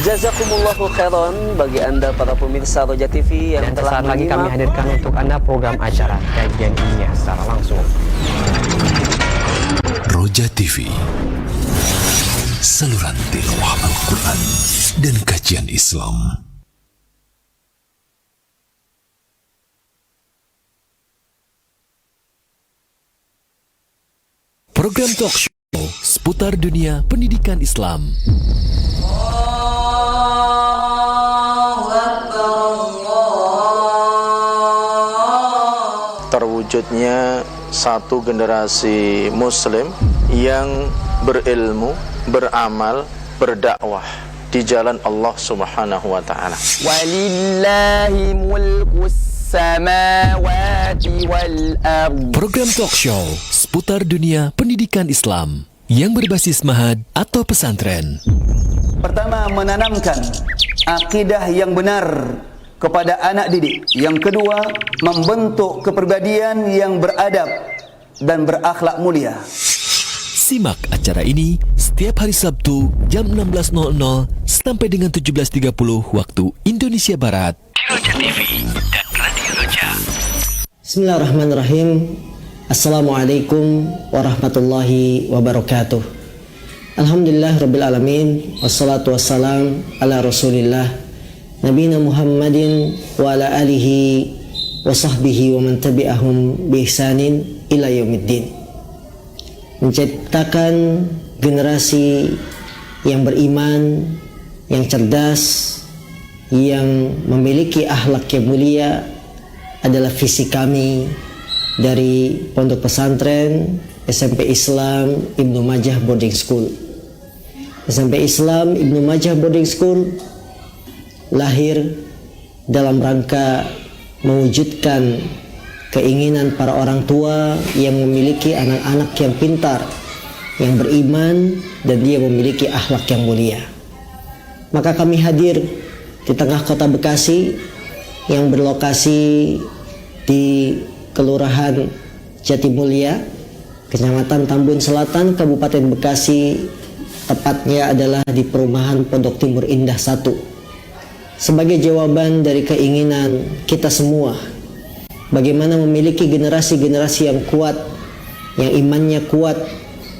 Jazakumullahu khairan bagi Anda para pemirsa Roja TV yang Dan telah sesaat lagi kami menyimak. hadirkan untuk Anda program acara kajian ilmiah secara langsung. Roja TV, saluran tilawah Al-Quran dan kajian Islam. Program talk show seputar dunia pendidikan Islam. Terwujudnya satu generasi muslim yang berilmu, beramal, berdakwah di jalan Allah Subhanahu wa taala. Walillahi mulkus samawati wal ardh. Program talk show seputar dunia pendidikan Islam yang berbasis mahad atau pesantren. Pertama, menanamkan akidah yang benar kepada anak didik. Yang kedua, membentuk kepribadian yang beradab dan berakhlak mulia. Simak acara ini setiap hari Sabtu jam 16.00 sampai dengan 17.30 waktu Indonesia Barat di Roja TV dan Radio Roja. Bismillahirrahmanirrahim. Assalamualaikum warahmatullahi wabarakatuh. Alhamdulillah Rabbil Alamin. Wassalatu wassalam ala Rasulillah Nabina Muhammadin wa ala alihi wa sahbihi wa man tabi'ahum bi ihsanin ila yaumiddin. Menciptakan generasi yang beriman, yang cerdas, yang memiliki akhlak yang mulia adalah visi kami dari Pondok Pesantren SMP Islam Ibnu Majah Boarding School. SMP Islam Ibnu Majah Boarding School lahir dalam rangka mewujudkan keinginan para orang tua yang memiliki anak-anak yang pintar, yang beriman, dan dia memiliki akhlak yang mulia. Maka kami hadir di tengah kota Bekasi yang berlokasi di Kelurahan Jatimulya, Kecamatan Tambun Selatan, Kabupaten Bekasi, tepatnya adalah di Perumahan Pondok Timur Indah 1. Sebagai jawaban dari keinginan kita semua, bagaimana memiliki generasi-generasi yang kuat, yang imannya kuat,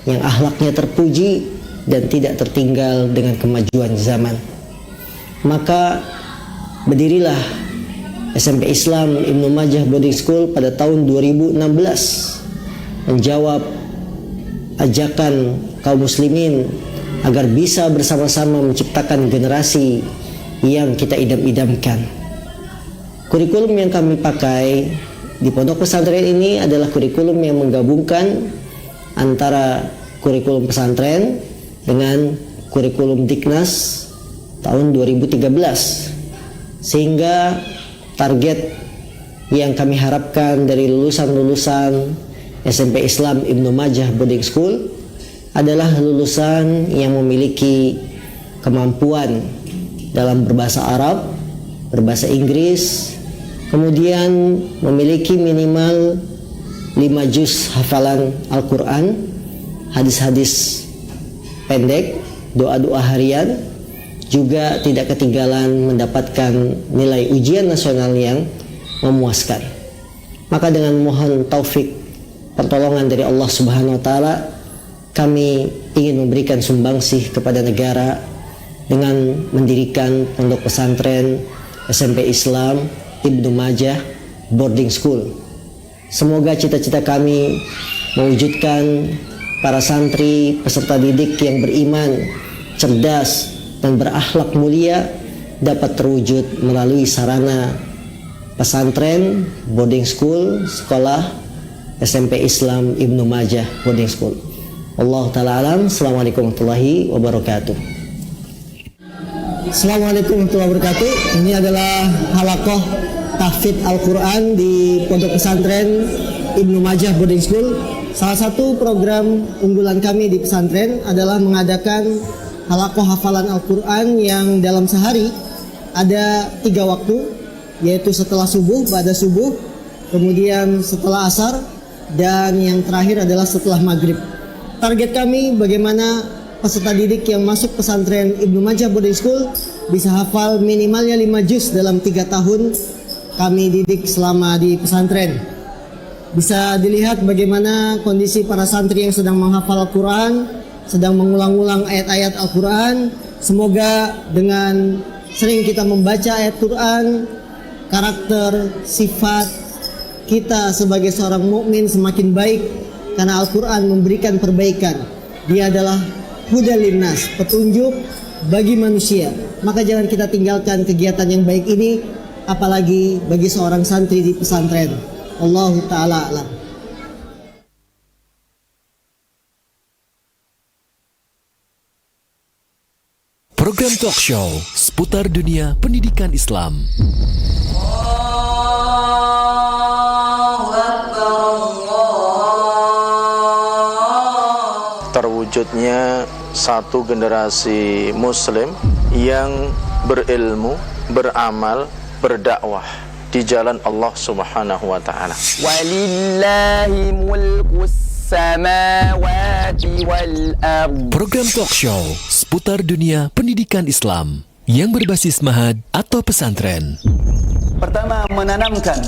yang akhlaknya terpuji, dan tidak tertinggal dengan kemajuan zaman. Maka berdirilah SMP Islam Ibnu Majah Boarding School pada tahun 2016 menjawab ajakan kaum muslimin agar bisa bersama-sama menciptakan generasi yang kita idam-idamkan. Kurikulum yang kami pakai di pondok pesantren ini adalah kurikulum yang menggabungkan antara kurikulum pesantren dengan kurikulum Diknas tahun 2013, sehingga target yang kami harapkan dari lulusan-lulusan SMP Islam Ibnu Majah Boarding School adalah lulusan yang memiliki kemampuan dalam berbahasa Arab, berbahasa Inggris, kemudian memiliki minimal 5 juz hafalan Al-Quran, hadis-hadis pendek, doa-doa harian, juga tidak ketinggalan mendapatkan nilai ujian nasional yang memuaskan. Maka dengan mohon taufik pertolongan dari Allah Subhanahu wa taala, kami ingin memberikan sumbangsih kepada negara dengan mendirikan pondok pesantren SMP Islam Ibnu Majah Boarding School. Semoga cita-cita kami mewujudkan para santri peserta didik yang beriman, cerdas, dan berakhlak mulia dapat terwujud melalui sarana pesantren, boarding school, sekolah SMP Islam Ibnu Majah Boarding School. Allah Ta'ala alam. Assalamualaikum warahmatullahi wabarakatuh. Assalamualaikum warahmatullahi wabarakatuh. Ini adalah halaqah tahfidz Al-Quran di Pondok Pesantren Ibnu Majah Boarding School. Salah satu program unggulan kami di pesantren adalah mengadakan halaqah hafalan Al-Quran yang dalam sehari ada 3 waktu, yaitu setelah subuh, pada subuh, kemudian setelah asar, dan yang terakhir adalah setelah maghrib. Target kami bagaimana peserta didik yang masuk pesantren Ibnu Majah Boarding School bisa hafal minimalnya 5 juz dalam 3 tahun kami didik selama di pesantren. Bisa dilihat bagaimana kondisi para santri yang sedang menghafal Al-Quran, sedang mengulang-ulang ayat-ayat Al-Quran. Semoga dengan sering kita membaca ayat Quran, karakter, sifat kita sebagai seorang mukmin semakin baik karena Al-Quran memberikan perbaikan. Dia adalah hudal linnas, petunjuk bagi manusia. Maka jangan kita tinggalkan kegiatan yang baik ini, apalagi bagi seorang santri di pesantren. Allahu ta'ala a'lam. Program talk show seputar dunia pendidikan Islam. Terwujudnya satu generasi muslim yang berilmu, beramal, berdakwah di jalan Allah Subhanahu wa taala. Walillahi mulkus samawati wal ardh. Program talk show seputar dunia pendidikan Islam yang berbasis mahad atau pesantren. Pertama, menanamkan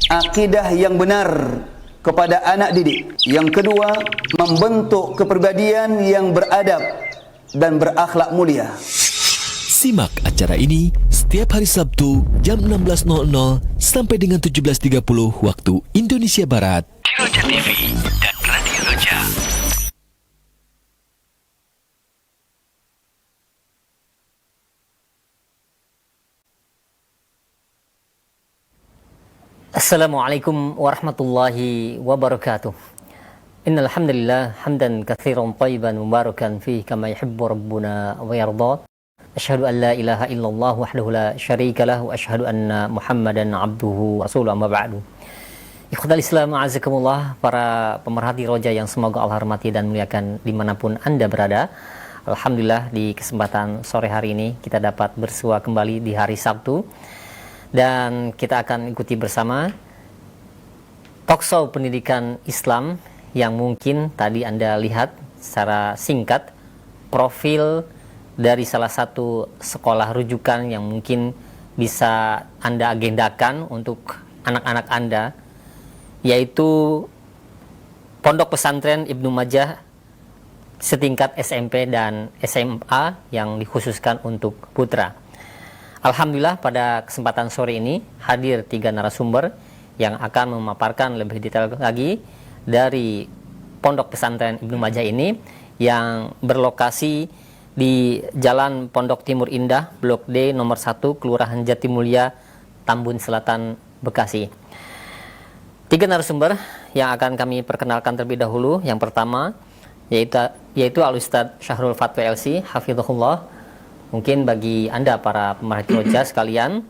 akidah yang benar kepada anak didik. Yang kedua, membentuk kepribadian yang beradab dan berakhlak mulia. Simak acara ini setiap hari Sabtu jam 16.00 sampai dengan 17.30 waktu Indonesia Barat. Di Roja TV dan Radio Roja. Assalamualaikum warahmatullahi wabarakatuh. Innal hamdalillah hamdan katsiran thayyiban mubarakan fihi kama yuhibbu rabbuna wa yarda. Asyhadu an la ilaha illallah wahdahu la syarika lah wa asyhadu anna Muhammadan abduhu wa rasuluhu amma ba'du. Ikhwatal Islam a'azakumullah, para pemerhati Roja yang semoga Allah hormati dan muliakan dimanapun Anda berada. Alhamdulillah di kesempatan sore hari ini kita dapat bersua kembali di hari Sabtu. Dan kita akan ikuti bersama talkshow pendidikan Islam yang mungkin tadi Anda lihat secara singkat profil dari salah satu sekolah rujukan yang mungkin bisa Anda agendakan untuk anak-anak Anda, yaitu Pondok Pesantren Ibnu Majah setingkat SMP dan SMA yang dikhususkan untuk putra. Alhamdulillah pada kesempatan sore ini hadir 3 narasumber yang akan memaparkan lebih detail lagi dari Pondok Pesantren Ibnu Majah ini yang berlokasi di Jalan Pondok Timur Indah, Blok D nomor 1, Kelurahan Jatimulya, Tambun Selatan, Bekasi. 3 narasumber yang akan kami perkenalkan terlebih dahulu. Yang pertama yaitu Al-Ustadz Syahrul Fatwa LC, hafizahullah. Mungkin bagi Anda para pemerhati Roja sekalian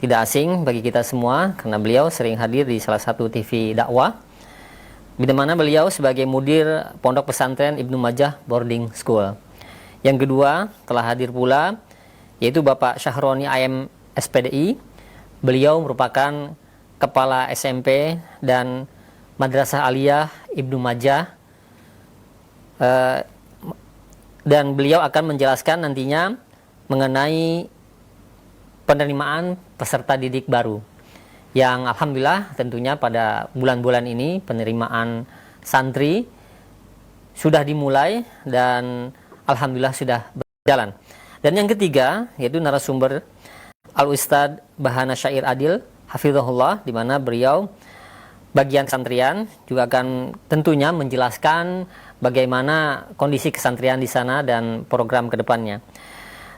tidak asing bagi kita semua karena beliau sering hadir di salah satu TV dakwah, di mana beliau sebagai mudir Pondok Pesantren Ibnu Majah Boarding School. Yang kedua telah hadir pula yaitu Bapak Syahroni AM SPDI. Beliau merupakan Kepala SMP dan Madrasah Aliyah Ibnu Majah, dan beliau akan menjelaskan nantinya mengenai penerimaan peserta didik baru yang alhamdulillah tentunya pada bulan-bulan ini penerimaan santri sudah dimulai dan alhamdulillah sudah berjalan. Dan yang ketiga yaitu narasumber Al-Ustadz Bahana Syair Adil hafizahullah, di mana beliau bagian kesantrian juga akan tentunya menjelaskan bagaimana kondisi kesantrian di sana dan program ke depannya.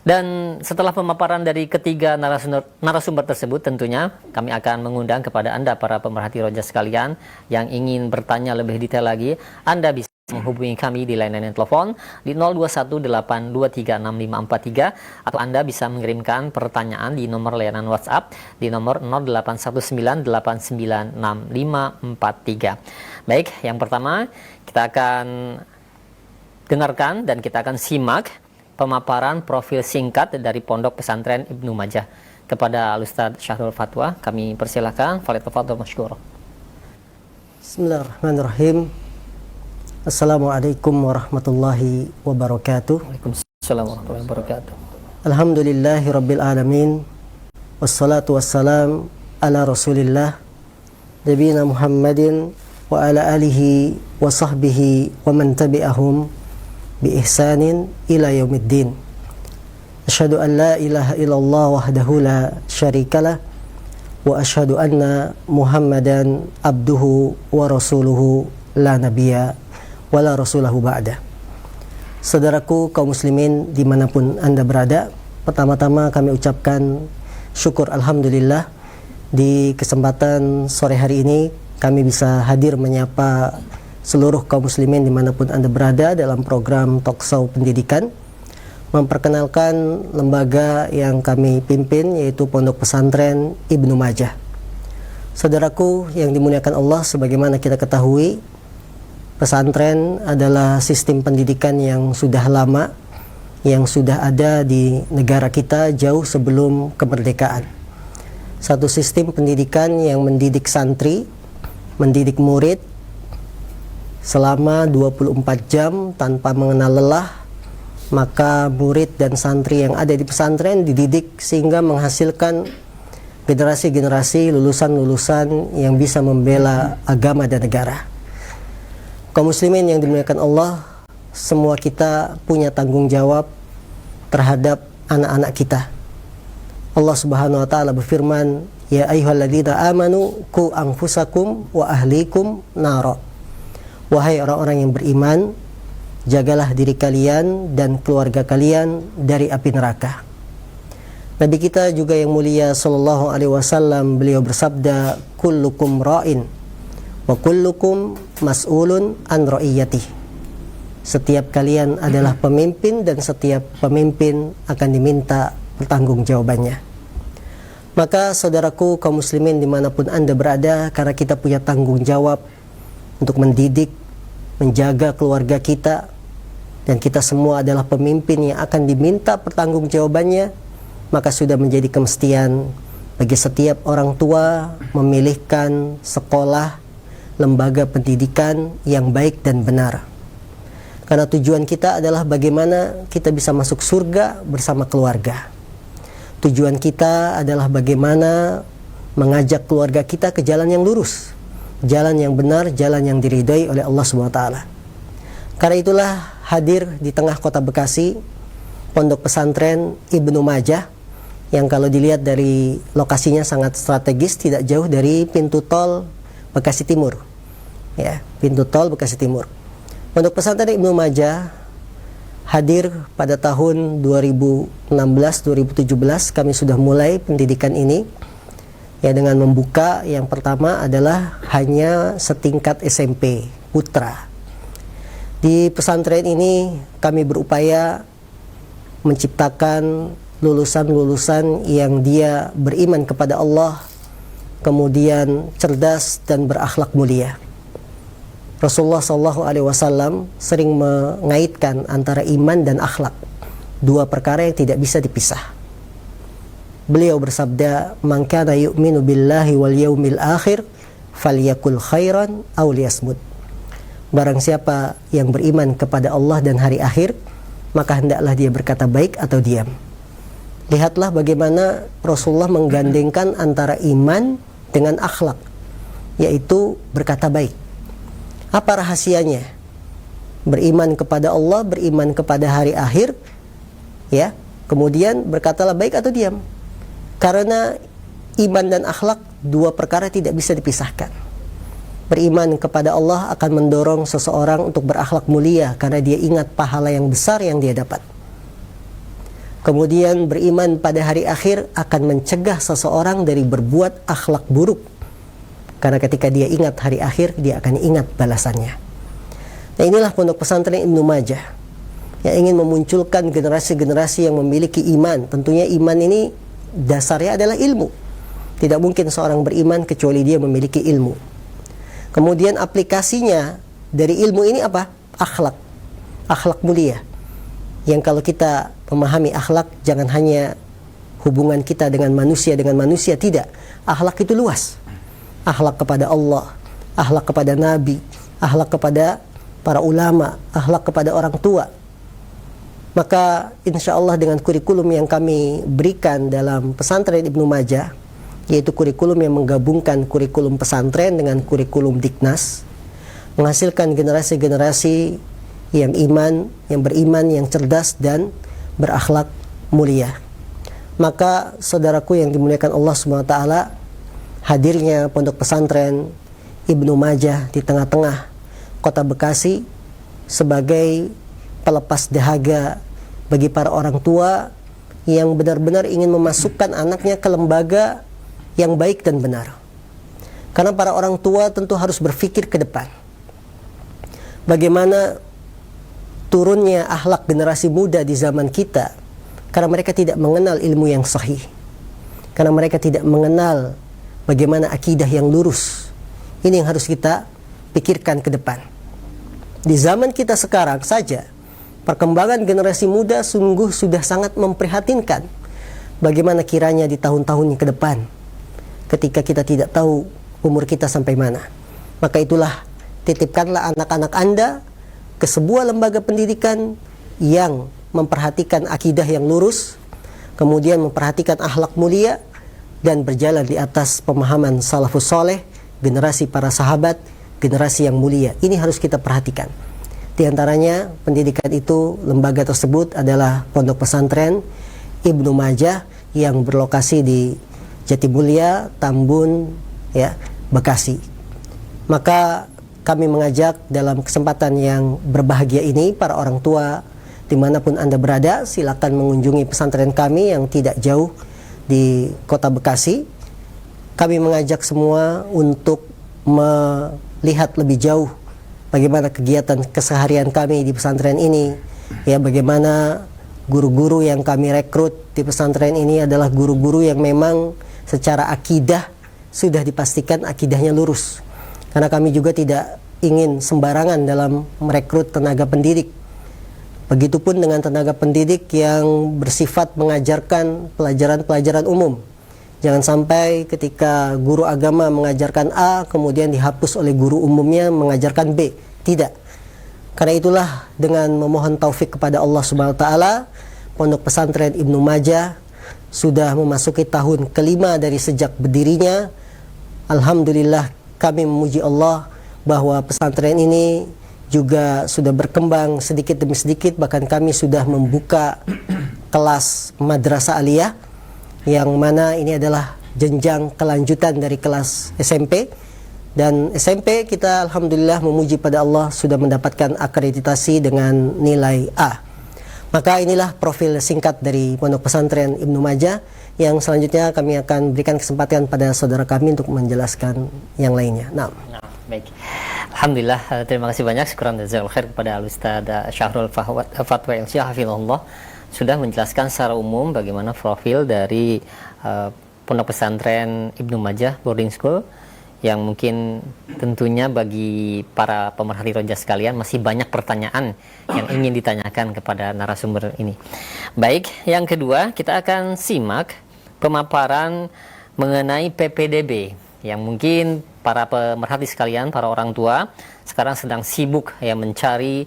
Dan setelah pemaparan dari ketiga narasumber tersebut, tentunya kami akan mengundang kepada Anda para pemerhati Roja sekalian yang ingin bertanya lebih detail lagi. Anda bisa menghubungi kami di layanan telepon di 0218236543 atau Anda bisa mengirimkan pertanyaan di nomor layanan WhatsApp di nomor 0819896543. Baik, yang pertama kita akan dengarkan dan kita akan simak pemaparan profil singkat dari Pondok Pesantren Ibnu Majah. Kepada Al-Ustadz Syahrul Fatwa, kami persilahkan. Falyatafadhal masykur. Bismillahirrahmanirrahim. Assalamualaikum warahmatullahi wabarakatuh. Waalaikumsalam warahmatullahi wabarakatuh. Alhamdulillahi rabbil alamin. Wassalatu wassalam ala rasulillah nabiyina Muhammadin wa ala alihi wa sahbihi wa man tabi'ahum bi ihsanin ila yaumiddin. Asyhadu an la ilaha illallah wahdahu la syarikalah wa asyhadu anna Muhammadan abduhu wa rasuluhu la nabiyya wa la rasulahu ba'da. Saudaraku kaum muslimin dimanapun Anda berada, pertama-tama kami ucapkan syukur alhamdulillah di kesempatan sore hari ini kami bisa hadir menyapa seluruh kaum muslimin dimanapun Anda berada dalam program Talkshow Pendidikan, memperkenalkan lembaga yang kami pimpin yaitu Pondok Pesantren Ibnu Majah. Saudaraku yang dimuliakan Allah, sebagaimana kita ketahui, pesantren adalah sistem pendidikan yang sudah lama, yang sudah ada di negara kita jauh sebelum kemerdekaan. Satu sistem pendidikan yang mendidik santri, mendidik murid selama 24 jam tanpa mengenal lelah. Maka murid dan santri yang ada di pesantren dididik sehingga menghasilkan generasi-generasi lulusan-lulusan yang bisa membela agama dan negara. Kaum muslimin yang dimuliakan Allah, semua kita punya tanggung jawab terhadap anak-anak kita. Allah Subhanahu wa taala berfirman, "Ya ayyuhalladzina amanu qu anfusakum wa ahlikum nara." Wahai orang-orang yang beriman, jagalah diri kalian dan keluarga kalian dari api neraka. Nabi kita juga yang mulia sallallahu alaihi wasallam, beliau bersabda, "Kullukum ra'in wa kullukum mas'ulun an ra'iyatih." Setiap kalian adalah pemimpin dan setiap pemimpin akan diminta pertanggungjawabannya. Maka saudaraku kaum muslimin dimanapun Anda berada, karena kita punya tanggung jawab untuk mendidik, menjaga keluarga kita, dan kita semua adalah pemimpin yang akan diminta pertanggungjawabannya, maka sudah menjadi kemestian bagi setiap orang tua memilihkan sekolah, lembaga pendidikan yang baik dan benar. Karena tujuan kita adalah bagaimana kita bisa masuk surga bersama keluarga. Tujuan kita adalah bagaimana mengajak keluarga kita ke jalan yang lurus, jalan yang benar, jalan yang diridhai oleh Allah SWT. Karena itulah hadir di tengah kota Bekasi Pondok Pesantren Ibnu Majah, yang kalau dilihat dari lokasinya sangat strategis, tidak jauh dari pintu tol Bekasi Timur. Ya, pintu tol Bekasi Timur. Pondok Pesantren Ibnu Majah hadir pada tahun 2016-2017. Kami sudah mulai pendidikan ini ya dengan membuka yang pertama adalah hanya setingkat SMP putra. Di pesantren ini kami berupaya menciptakan lulusan-lulusan yang dia beriman kepada Allah, kemudian cerdas dan berakhlak mulia. Rasulullah SAW sering mengaitkan antara iman dan akhlak, dua perkara yang tidak bisa dipisah. Beliau bersabda, "Man kana yu'minu billahi wal yaumil akhir falyakul khairan aw liyasmut." Barang siapa yang beriman kepada Allah dan hari akhir, maka hendaklah dia berkata baik atau diam. Lihatlah bagaimana Rasulullah menggandengkan antara iman dengan akhlak, yaitu berkata baik. Apa rahasianya? Beriman kepada Allah, beriman kepada hari akhir, ya. Kemudian berkatalah baik atau diam. Karena iman dan akhlak dua perkara tidak bisa dipisahkan. Beriman kepada Allah akan mendorong seseorang untuk berakhlak mulia karena dia ingat pahala yang besar yang dia dapat. Kemudian beriman pada hari akhir akan mencegah seseorang dari berbuat akhlak buruk. Karena ketika dia ingat hari akhir, dia akan ingat balasannya. Nah, inilah Pondok Pesantren Ibnu Majah yang ingin memunculkan generasi-generasi yang memiliki iman. Tentunya iman ini dasarnya adalah ilmu. Tidak mungkin seorang beriman kecuali dia memiliki ilmu. Kemudian aplikasinya dari ilmu ini apa? Akhlak. Akhlak mulia. Yang kalau kita memahami akhlak, jangan hanya hubungan kita dengan manusia, tidak. Akhlak itu luas. Akhlak kepada Allah, akhlak kepada Nabi, akhlak kepada para ulama, akhlak kepada orang tua. Maka insya Allah dengan kurikulum yang kami berikan dalam pesantren Ibnu Majah, yaitu kurikulum yang menggabungkan kurikulum pesantren dengan kurikulum Diknas, menghasilkan generasi-generasi yang beriman, yang cerdas dan berakhlak mulia. Maka saudaraku yang dimuliakan Allah SWT, hadirnya pondok pesantren Ibnu Majah di tengah-tengah kota Bekasi sebagai pelepas dahaga bagi para orang tua yang benar-benar ingin memasukkan anaknya ke lembaga yang baik dan benar. Karena para orang tua tentu harus berpikir ke depan. Bagaimana turunnya akhlak generasi muda di zaman kita, karena mereka tidak mengenal ilmu yang sahih, karena mereka tidak mengenal bagaimana akidah yang lurus. Ini yang harus kita pikirkan ke depan. Di zaman kita sekarang saja, perkembangan generasi muda sungguh sudah sangat memprihatinkan. Bagaimana kiranya di tahun-tahun ke depan, ketika kita tidak tahu umur kita sampai mana. Maka itulah, titipkanlah anak-anak Anda ke sebuah lembaga pendidikan yang memperhatikan akidah yang lurus, kemudian memperhatikan akhlak mulia, dan berjalan di atas pemahaman salafus soleh, generasi para sahabat, generasi yang mulia. Ini harus kita perhatikan. Di antaranya pendidikan itu, lembaga tersebut adalah Pondok Pesantren Ibnu Majah yang berlokasi di Jatimulia, Tambun, Bekasi. Maka kami mengajak dalam kesempatan yang berbahagia ini, para orang tua dimanapun Anda berada, silakan mengunjungi pesantren kami yang tidak jauh di kota Bekasi. Kami mengajak semua untuk melihat lebih jauh bagaimana kegiatan keseharian kami di pesantren ini, bagaimana guru-guru yang kami rekrut di pesantren ini adalah guru-guru yang memang secara akidah sudah dipastikan akidahnya lurus. Karena kami juga tidak ingin sembarangan dalam merekrut tenaga pendidik. Begitupun dengan tenaga pendidik yang bersifat mengajarkan pelajaran-pelajaran umum. Jangan sampai ketika guru agama mengajarkan A, kemudian dihapus oleh guru umumnya mengajarkan B. Tidak. Karena itulah, dengan memohon taufik kepada Allah Subhanahu wa taala, Pondok Pesantren Ibnu Majah sudah memasuki tahun kelima dari sejak berdirinya. Alhamdulillah, kami memuji Allah bahwa pesantren ini juga sudah berkembang sedikit demi sedikit. Bahkan kami sudah membuka kelas madrasah aliyah, yang mana ini adalah jenjang kelanjutan dari kelas SMP. Dan SMP kita alhamdulillah memuji pada Allah sudah mendapatkan akreditasi dengan nilai A. Maka inilah profil singkat dari Pondok Pesantren Ibnu Majah, yang selanjutnya kami akan berikan kesempatan pada saudara kami untuk menjelaskan yang lainnya. Nah, baik. Alhamdulillah, terima kasih banyak. Syukran jazakallahu khair kepada Al-Ustaz Syahrul Fatwa Ilsyah hafizahullah, sudah menjelaskan secara umum bagaimana profil dari Pondok Pesantren Ibnu Majah Boarding School, yang mungkin tentunya bagi para pemerhati roja sekalian masih banyak pertanyaan yang ingin ditanyakan kepada narasumber ini. Baik, yang kedua kita akan simak pemaparan mengenai PPDB, yang mungkin para pemerhati sekalian, para orang tua sekarang sedang sibuk mencari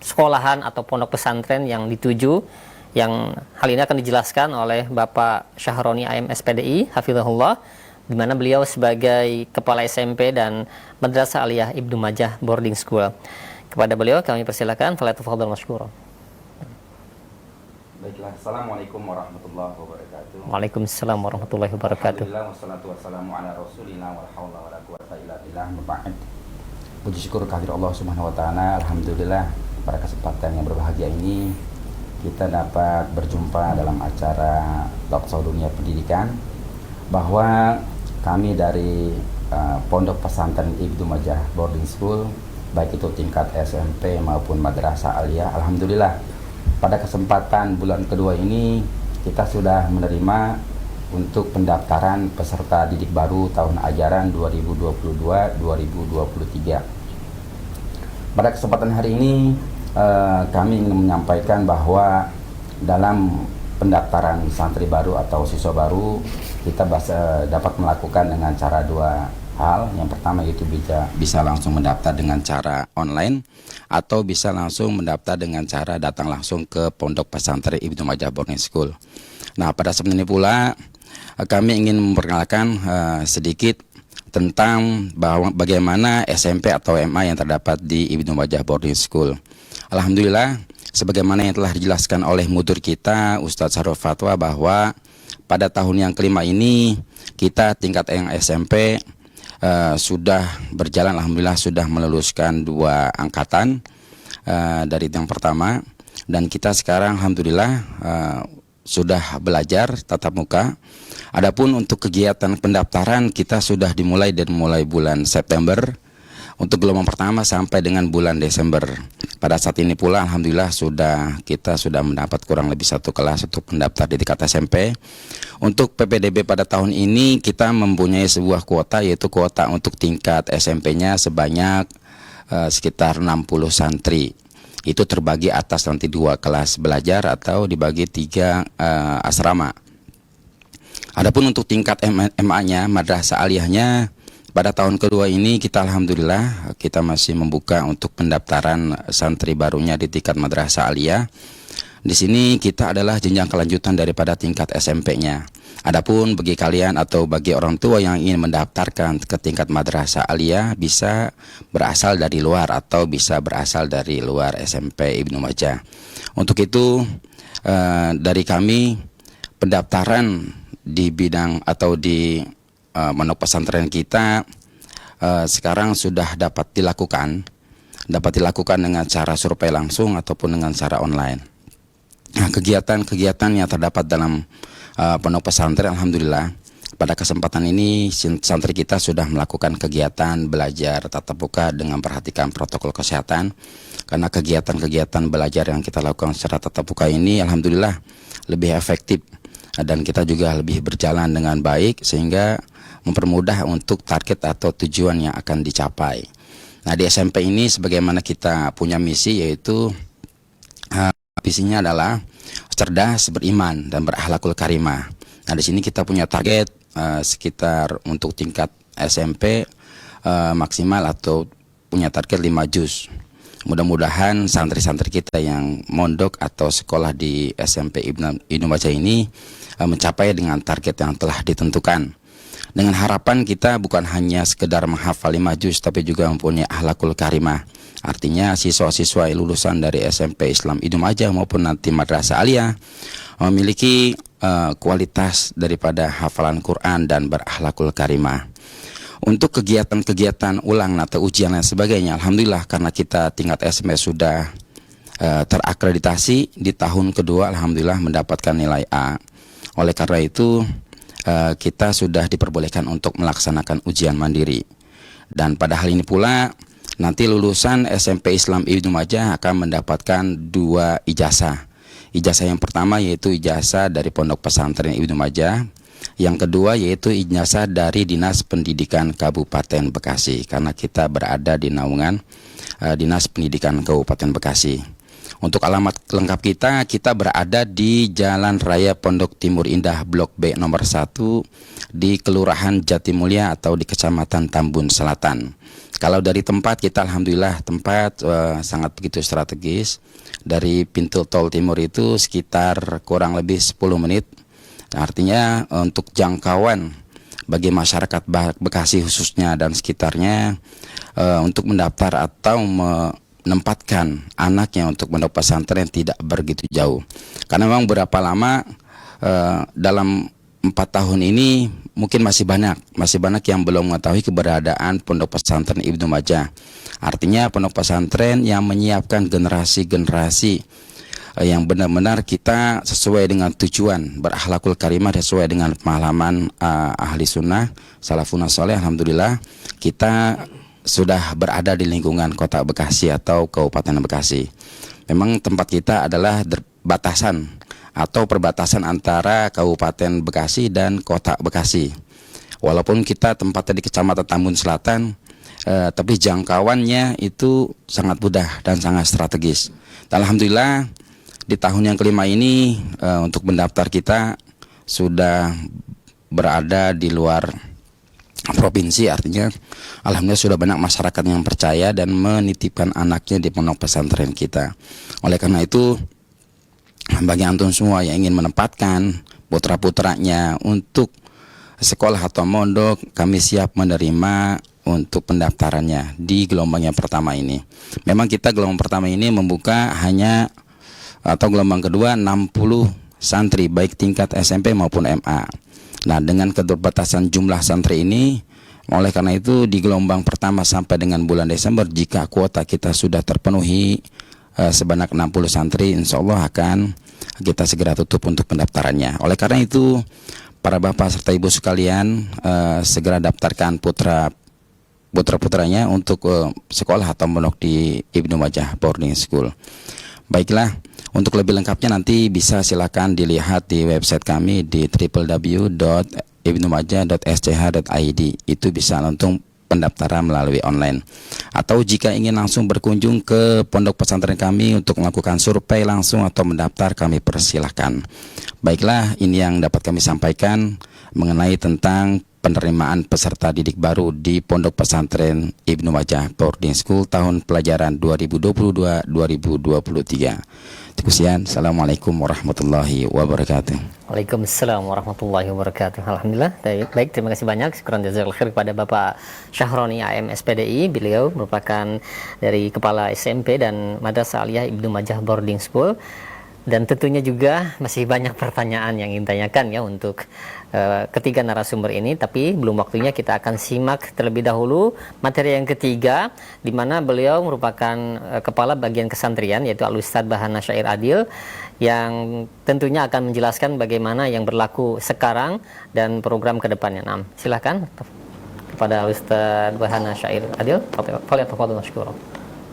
sekolahan atau pondok pesantren yang dituju, yang hal ini akan dijelaskan oleh Bapak Syahroni AM SPDI hafizahullah, di mana beliau sebagai Kepala SMP dan Madrasah Aliyah Ibnu Majah Boarding School. Kepada beliau kami persilakan, falyatafadhal masykuran. Baiklah, Assalamualaikum warahmatullahi wabarakatuh. Waalaikumsalam warahmatullahi wabarakatuh. Alhamdulillah, wassalatu wassalamu ala rasulillah wa la haula wa la quwwata illa billah, ba'd. Puji syukur kehadirat Allah Subhanahu wa taala. Alhamdulillah, pada kesempatan yang berbahagia ini kita dapat berjumpa dalam acara Talkshow Dunia Pendidikan, bahwa kami dari Pondok Pesantren Ibnu Majah Boarding School, baik itu tingkat SMP maupun Madrasah Aliyah, alhamdulillah pada kesempatan bulan kedua ini kita sudah menerima untuk pendaftaran peserta didik baru tahun ajaran 2022-2023. Pada kesempatan hari ini kami ingin menyampaikan bahwa dalam pendaftaran santri baru atau siswa baru, kita dapat melakukan dengan cara dua hal. Yang pertama itu bisa langsung mendaftar dengan cara online atau bisa langsung mendaftar dengan cara datang langsung ke Pondok Pesantren Ibnu Majah Boarding School. Nah, pada saat ini pula kami ingin memperkenalkan sedikit tentang bagaimana SMP atau MA yang terdapat di Ibnu Majah Boarding School. Alhamdulillah, sebagaimana yang telah dijelaskan oleh mudir kita Ustadz Sarul Fatwa, bahwa pada tahun yang kelima ini kita tingkat yang SMP sudah berjalan, alhamdulillah sudah meluluskan 2 angkatan dari yang pertama, dan kita sekarang alhamdulillah sudah belajar tatap muka. Adapun untuk kegiatan pendaftaran kita sudah dimulai dari mulai bulan September untuk gelombang pertama sampai dengan bulan Desember. Pada saat ini pula alhamdulillah kita sudah mendapat kurang lebih 1 kelas untuk pendaftar di tingkat SMP. Untuk PPDB pada tahun ini kita mempunyai sebuah kuota, yaitu kuota untuk tingkat SMP-nya sebanyak sekitar 60 santri. Itu terbagi atas nanti 2 kelas belajar atau dibagi 3 asrama. Adapun untuk tingkat MA-nya, madrasah aliyahnya, pada tahun kedua ini kita alhamdulillah kita masih membuka untuk pendaftaran santri barunya di tingkat madrasah aliyah. Di sini kita adalah jenjang kelanjutan daripada tingkat SMP-nya. Adapun bagi kalian atau bagi orang tua yang ingin mendaftarkan ke tingkat madrasah aliyah, bisa berasal dari luar atau bisa berasal dari luar SMP Ibnu Majah. Untuk itu dari kami, pendaftaran di bidang atau di pondok pesantren kita sekarang sudah dapat dilakukan dengan cara survei langsung ataupun dengan cara online. Nah, kegiatan-kegiatan yang terdapat dalam pondok pesantren, alhamdulillah pada kesempatan ini santri kita sudah melakukan kegiatan belajar tatap muka dengan perhatikan protokol kesehatan. Karena kegiatan-kegiatan belajar yang kita lakukan secara tatap muka ini alhamdulillah lebih efektif dan kita juga lebih berjalan dengan baik, sehingga mempermudah untuk target atau tujuan yang akan dicapai. Nah, di SMP ini sebagaimana kita punya misi, yaitu visinya adalah cerdas, beriman, dan berakhlakul karimah. Nah, di sini kita punya target sekitar untuk tingkat SMP maksimal atau punya target 5 juz. Mudah-mudahan santri-santri kita yang mondok atau sekolah di SMP Ibnu Majah ini mencapai dengan target yang telah ditentukan. Dengan harapan kita bukan hanya sekedar menghafal 5 juz, tapi juga mempunyai akhlakul karimah. Artinya siswa-siswa lulusan dari SMP Islam Ibnu Majah maupun nanti madrasah aliyah memiliki kualitas daripada hafalan Quran dan berakhlakul karimah. Untuk kegiatan-kegiatan ulang atau ujian dan sebagainya, alhamdulillah karena kita tingkat SMP sudah terakreditasi di tahun kedua, alhamdulillah mendapatkan nilai A. Oleh karena itu kita sudah diperbolehkan untuk melaksanakan ujian mandiri. Dan pada hal ini pula nanti lulusan SMP Islam Ibnu Majah akan mendapatkan 2 ijazah. Ijazah yang pertama yaitu ijazah dari Pondok Pesantren Ibnu Majah. Yang kedua yaitu ijazah dari Dinas Pendidikan Kabupaten Bekasi, karena kita berada di naungan Dinas Pendidikan Kabupaten Bekasi. Untuk alamat lengkap kita berada di Jalan Raya Pondok Timur Indah Blok B nomor 1 di Kelurahan Jatimulya atau di Kecamatan Tambun Selatan. Kalau dari tempat kita alhamdulillah tempat sangat begitu strategis. Dari pintu tol timur itu sekitar kurang lebih 10 menit. Artinya untuk jangkauan bagi masyarakat Bekasi khususnya dan sekitarnya untuk mendaftar atau menempatkan anaknya untuk pondok pesantren tidak begitu jauh. Karena memang berapa lama dalam 4 tahun ini mungkin masih banyak yang belum mengetahui keberadaan pondok pesantren Ibnu Majah. Artinya pondok pesantren yang menyiapkan generasi-generasi yang benar-benar kita sesuai dengan tujuan berakhlakul karimah, sesuai dengan pemahaman ahli sunnah salafun saleh. Alhamdulillah kita sudah berada di lingkungan kota Bekasi atau Kabupaten Bekasi. Memang tempat kita adalah batasan atau perbatasan antara Kabupaten Bekasi dan kota Bekasi. Walaupun kita tempatnya di Kecamatan Tambun Selatan, tapi jangkauannya itu sangat mudah dan sangat strategis. Dan alhamdulillah di tahun yang kelima ini untuk mendaftar kita sudah berada di luar provinsi, artinya alhamdulillah sudah banyak masyarakat yang percaya dan menitipkan anaknya di pondok pesantren kita. Oleh karena itu, bagi antum semua yang ingin menempatkan putra-putranya untuk sekolah atau mondok, kami siap menerima untuk pendaftarannya di gelombang yang pertama ini. Memang kita gelombang pertama ini membuka hanya, atau gelombang kedua 60 santri baik tingkat SMP maupun MA. Nah, dengan keterbatasan jumlah santri ini, oleh karena itu di gelombang pertama sampai dengan bulan Desember, jika kuota kita sudah terpenuhi sebanyak 60 santri, insya Allah akan kita segera tutup untuk pendaftarannya. Oleh karena itu, para bapak serta ibu sekalian, segera daftarkan putra-putranya untuk sekolah atau mondok di Ibnu Majah Boarding School. Baiklah, untuk lebih lengkapnya nanti bisa silakan dilihat di website kami di www.ibnumajah.sch.id. Itu bisa langsung pendaftaran melalui online. Atau jika ingin langsung berkunjung ke pondok pesantren kami untuk melakukan survei langsung atau mendaftar, kami persilahkan. Baiklah, ini yang dapat kami sampaikan mengenai tentang penerimaan peserta didik baru di Pondok Pesantren Ibnu Majah Boarding School tahun pelajaran 2022-2023. Sekian, Assalamualaikum warahmatullahi wabarakatuh. Waalaikumsalam warahmatullahi wabarakatuh. Alhamdulillah, baik, terima kasih banyak. Syukran jazakallahu khair kepada Bapak Syahroni AM SPDI. Beliau merupakan dari Kepala SMP dan Madrasah Aliyah Ibnu Majah Boarding School. Dan tentunya juga masih banyak pertanyaan yang ingin tanyakan ya untuk ketiga narasumber ini, tapi belum waktunya. Kita akan simak terlebih dahulu materi yang ketiga, di mana beliau merupakan kepala bagian kesantrian, yaitu Al-Ustadz Bahana Syair Adil, yang tentunya akan menjelaskan bagaimana yang berlaku sekarang dan program kedepannya. Nah, silahkan kepada Al-Ustadz Bahana Syair Adil. Fadhil mashkura.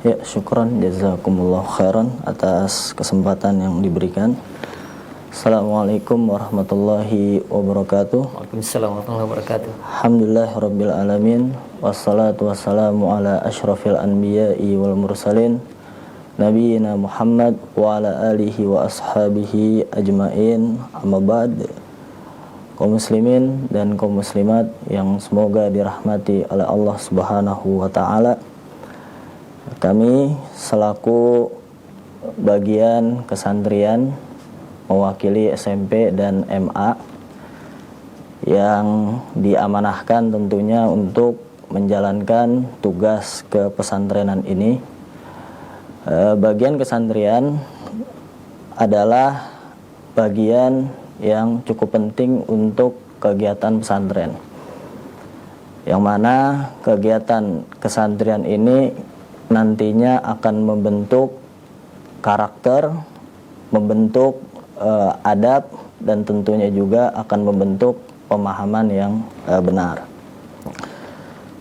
Ya, syukran jazakumullah khairan atas kesempatan yang diberikan. Assalamualaikum warahmatullahi wabarakatuh. Waalaikumsalam warahmatullahi wabarakatuh. Alhamdulillahirabbil alamin, wassalatu wassalamu ala asyrafil anbiya'i wal mursalin, nabiyina Muhammad wa ala alihi wa ashabihi ajmain. Amma ba'd. Kaum muslimin dan kaum muslimat yang semoga dirahmati oleh Allah Subhanahu wa taala. Kami selaku bagian kesantrian mewakili SMP dan MA yang diamanahkan tentunya untuk menjalankan tugas kepesantrenan ini. Bagian kesantrian adalah bagian yang cukup penting untuk kegiatan pesantren, yang mana kegiatan kesantrian ini nantinya akan membentuk karakter, membentuk adab, dan tentunya juga akan membentuk pemahaman yang benar.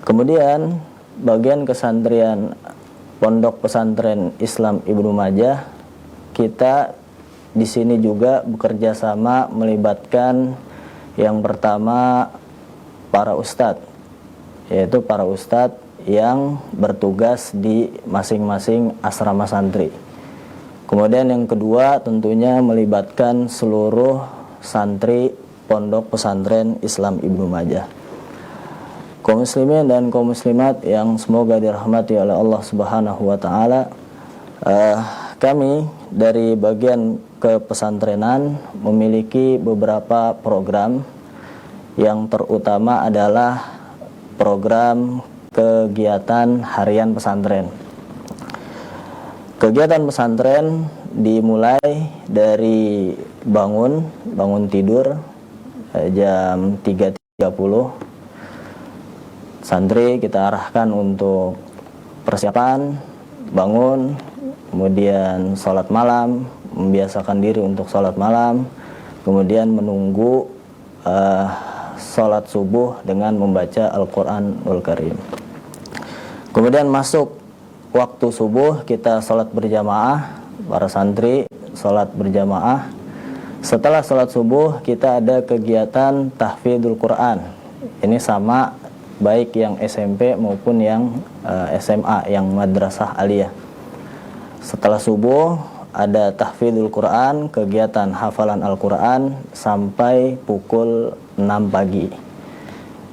Kemudian bagian kesantrian Pondok Pesantren Islam Ibnu Majah, kita di sini juga bekerja sama melibatkan yang pertama para ustadz, yaitu para ustadz yang bertugas di masing-masing asrama santri. Kemudian yang kedua tentunya melibatkan seluruh santri Pondok Pesantren Islam Ibnu Majah. Kaum muslimin dan kaum muslimat yang semoga dirahmati oleh Allah Subhanahu wa taala, kami dari bagian kepesantrenan memiliki beberapa program, yang terutama adalah program kegiatan harian pesantren. Kegiatan pesantren dimulai dari bangun tidur jam 3.30. Santri kita arahkan untuk persiapan bangun, kemudian sholat malam, membiasakan diri untuk sholat malam, kemudian menunggu sholat subuh dengan membaca Al-Quranul Karim. Kemudian masuk waktu subuh, kita sholat berjamaah, para santri sholat berjamaah. Setelah sholat subuh kita ada kegiatan tahfidzul Quran. Ini sama baik yang SMP maupun yang SMA, yang madrasah aliyah. Setelah subuh ada tahfidzul Quran, kegiatan hafalan Al-Quran sampai pukul 6 pagi.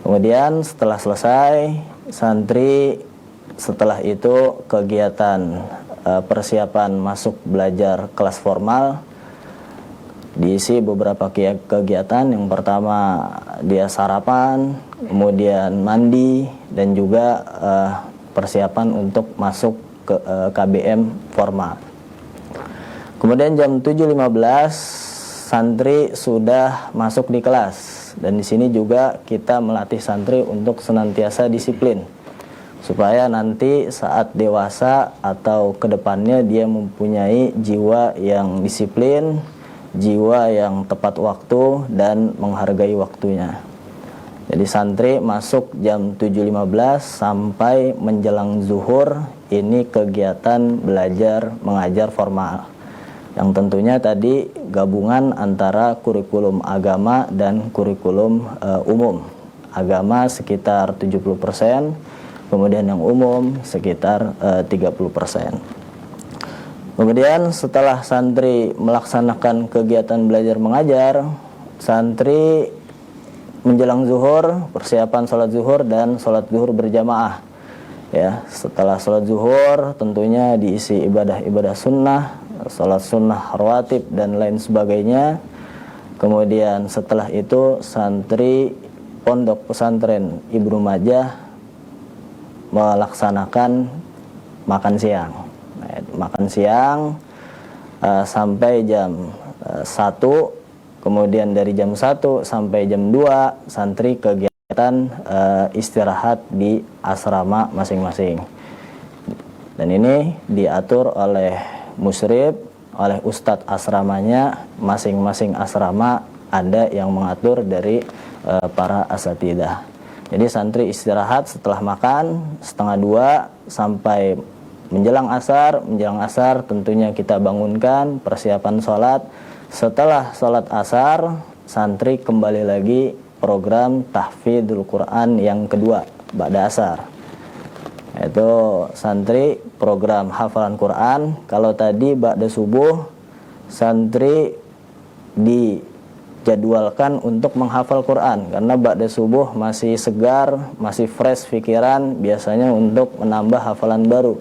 Kemudian setelah selesai, santri setelah itu kegiatan persiapan masuk belajar kelas formal diisi beberapa kegiatan. Yang pertama dia sarapan, kemudian mandi, dan juga persiapan untuk masuk ke KBM formal. Kemudian jam 7.15 santri sudah masuk di kelas, dan di sini juga kita melatih santri untuk senantiasa disiplin supaya nanti saat dewasa atau kedepannya dia mempunyai jiwa yang disiplin, jiwa yang tepat waktu dan menghargai waktunya. Jadi santri masuk jam 7.15 sampai menjelang zuhur, ini kegiatan belajar mengajar formal, yang tentunya tadi gabungan antara kurikulum agama dan kurikulum umum. Agama sekitar 70%, kemudian yang umum sekitar 30%. Kemudian setelah santri melaksanakan kegiatan belajar mengajar, santri menjelang zuhur, persiapan sholat zuhur dan sholat zuhur berjamaah. Ya, setelah sholat zuhur tentunya diisi ibadah-ibadah sunnah, sholat sunnah rawatib dan lain sebagainya. Kemudian setelah itu santri pondok pesantren Ibnu Majah melaksanakan makan siang. Makan siang sampai jam 1, kemudian dari jam 1 sampai jam 2 santri kegiatan istirahat di asrama masing-masing. Dan ini diatur oleh musyrif, oleh ustadz asramanya. Masing-masing asrama ada yang mengatur dari para asatidah. Jadi santri istirahat setelah makan setengah 2 sampai menjelang asar. Menjelang asar tentunya kita bangunkan persiapan sholat. Setelah sholat asar, santri kembali lagi program tahfidzul Quran yang kedua ba'da asar. Itu santri program hafalan Quran. Kalau tadi ba'da subuh, santri dijadwalkan untuk menghafal Quran karena ba'da subuh masih segar, masih fresh pikiran, biasanya untuk menambah hafalan baru.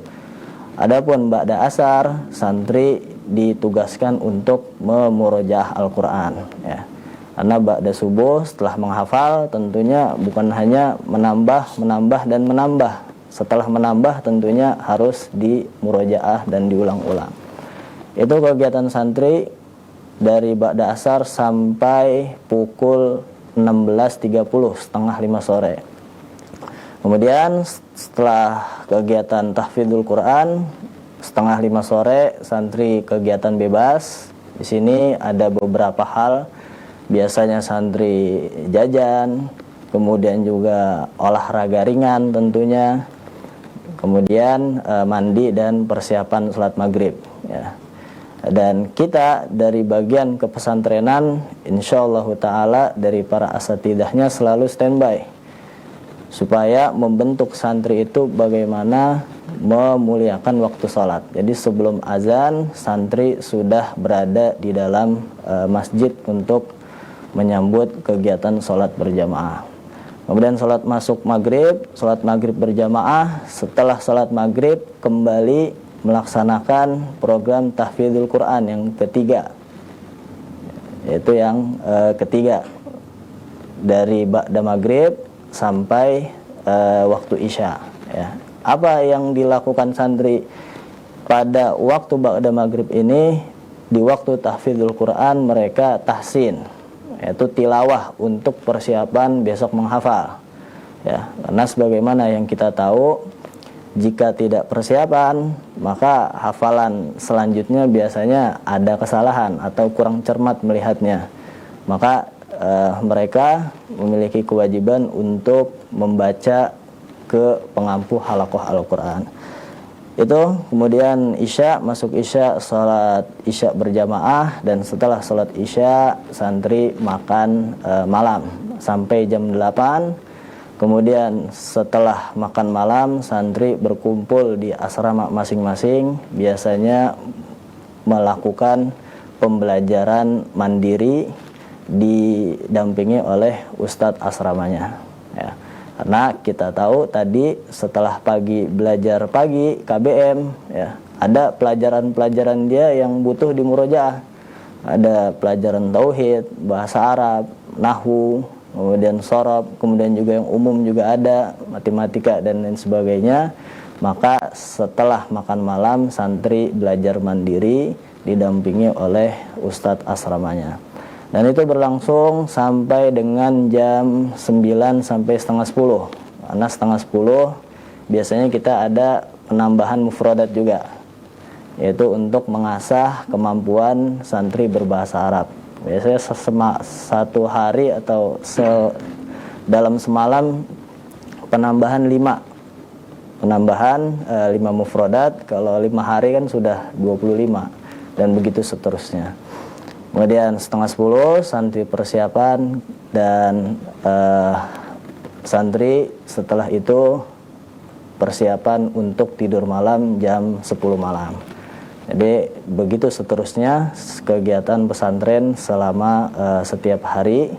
Adapun ba'da asar, santri ditugaskan untuk memurojaah Al-Quran, ya. Karena ba'da subuh setelah menghafal tentunya bukan hanya menambah dan menambah. Setelah menambah tentunya harus dimurojaah dan diulang-ulang. Itu kegiatan santri dari ba'da asar sampai pukul 16.30, setengah 5 sore. Kemudian setelah kegiatan tahfidzul Quran setengah 5 sore, santri kegiatan bebas. Di sini ada beberapa hal. Biasanya santri jajan, kemudian juga olahraga ringan tentunya, kemudian mandi dan persiapan sholat maghrib, ya. Dan kita dari bagian kepesantrenan, insyaallah ta'ala dari para asatidahnya selalu standby supaya membentuk santri itu bagaimana memuliakan waktu sholat. Jadi sebelum azan, santri sudah berada di dalam masjid untuk menyambut kegiatan sholat berjamaah. Kemudian sholat masuk maghrib, sholat maghrib berjamaah. Setelah sholat maghrib kembali melaksanakan program tahfidzul Quran yang ketiga, yaitu yang ketiga dari ba'da maghrib sampai waktu isya, ya. Apa yang dilakukan santri pada waktu ba'da maghrib ini? Di waktu tahfidzul Quran mereka tahsin, yaitu tilawah untuk persiapan besok menghafal, ya. Karena sebagaimana yang kita tahu, jika tidak persiapan maka hafalan selanjutnya biasanya ada kesalahan atau kurang cermat melihatnya. Maka mereka memiliki kewajiban untuk membaca ke pengampu halaqah Al-Quran. Itu kemudian isya, masuk isya, sholat isya berjamaah, dan setelah sholat isya santri makan malam sampai jam 8. Kemudian setelah makan malam santri berkumpul di asrama masing-masing, biasanya melakukan pembelajaran mandiri didampingi oleh ustadz asramanya, ya. Karena kita tahu tadi setelah pagi belajar pagi KBM ya, ada pelajaran-pelajaran dia yang butuh di murojaah. Ada pelajaran tauhid, bahasa Arab, nahwu, kemudian shorof, kemudian juga yang umum juga ada, matematika dan lain sebagainya. Maka setelah makan malam santri belajar mandiri didampingi oleh ustadz asramanya. Dan itu berlangsung sampai dengan jam 9 sampai setengah 10. Karena setengah 10 biasanya kita ada penambahan mufradat juga, yaitu untuk mengasah kemampuan santri berbahasa Arab. Biasanya satu hari atau dalam semalam penambahan 5 mufradat. Kalau 5 hari kan sudah 25 dan begitu seterusnya. Kemudian setengah 10 santri persiapan dan santri setelah itu persiapan untuk tidur malam jam 10 malam. Jadi begitu seterusnya kegiatan pesantren selama setiap hari,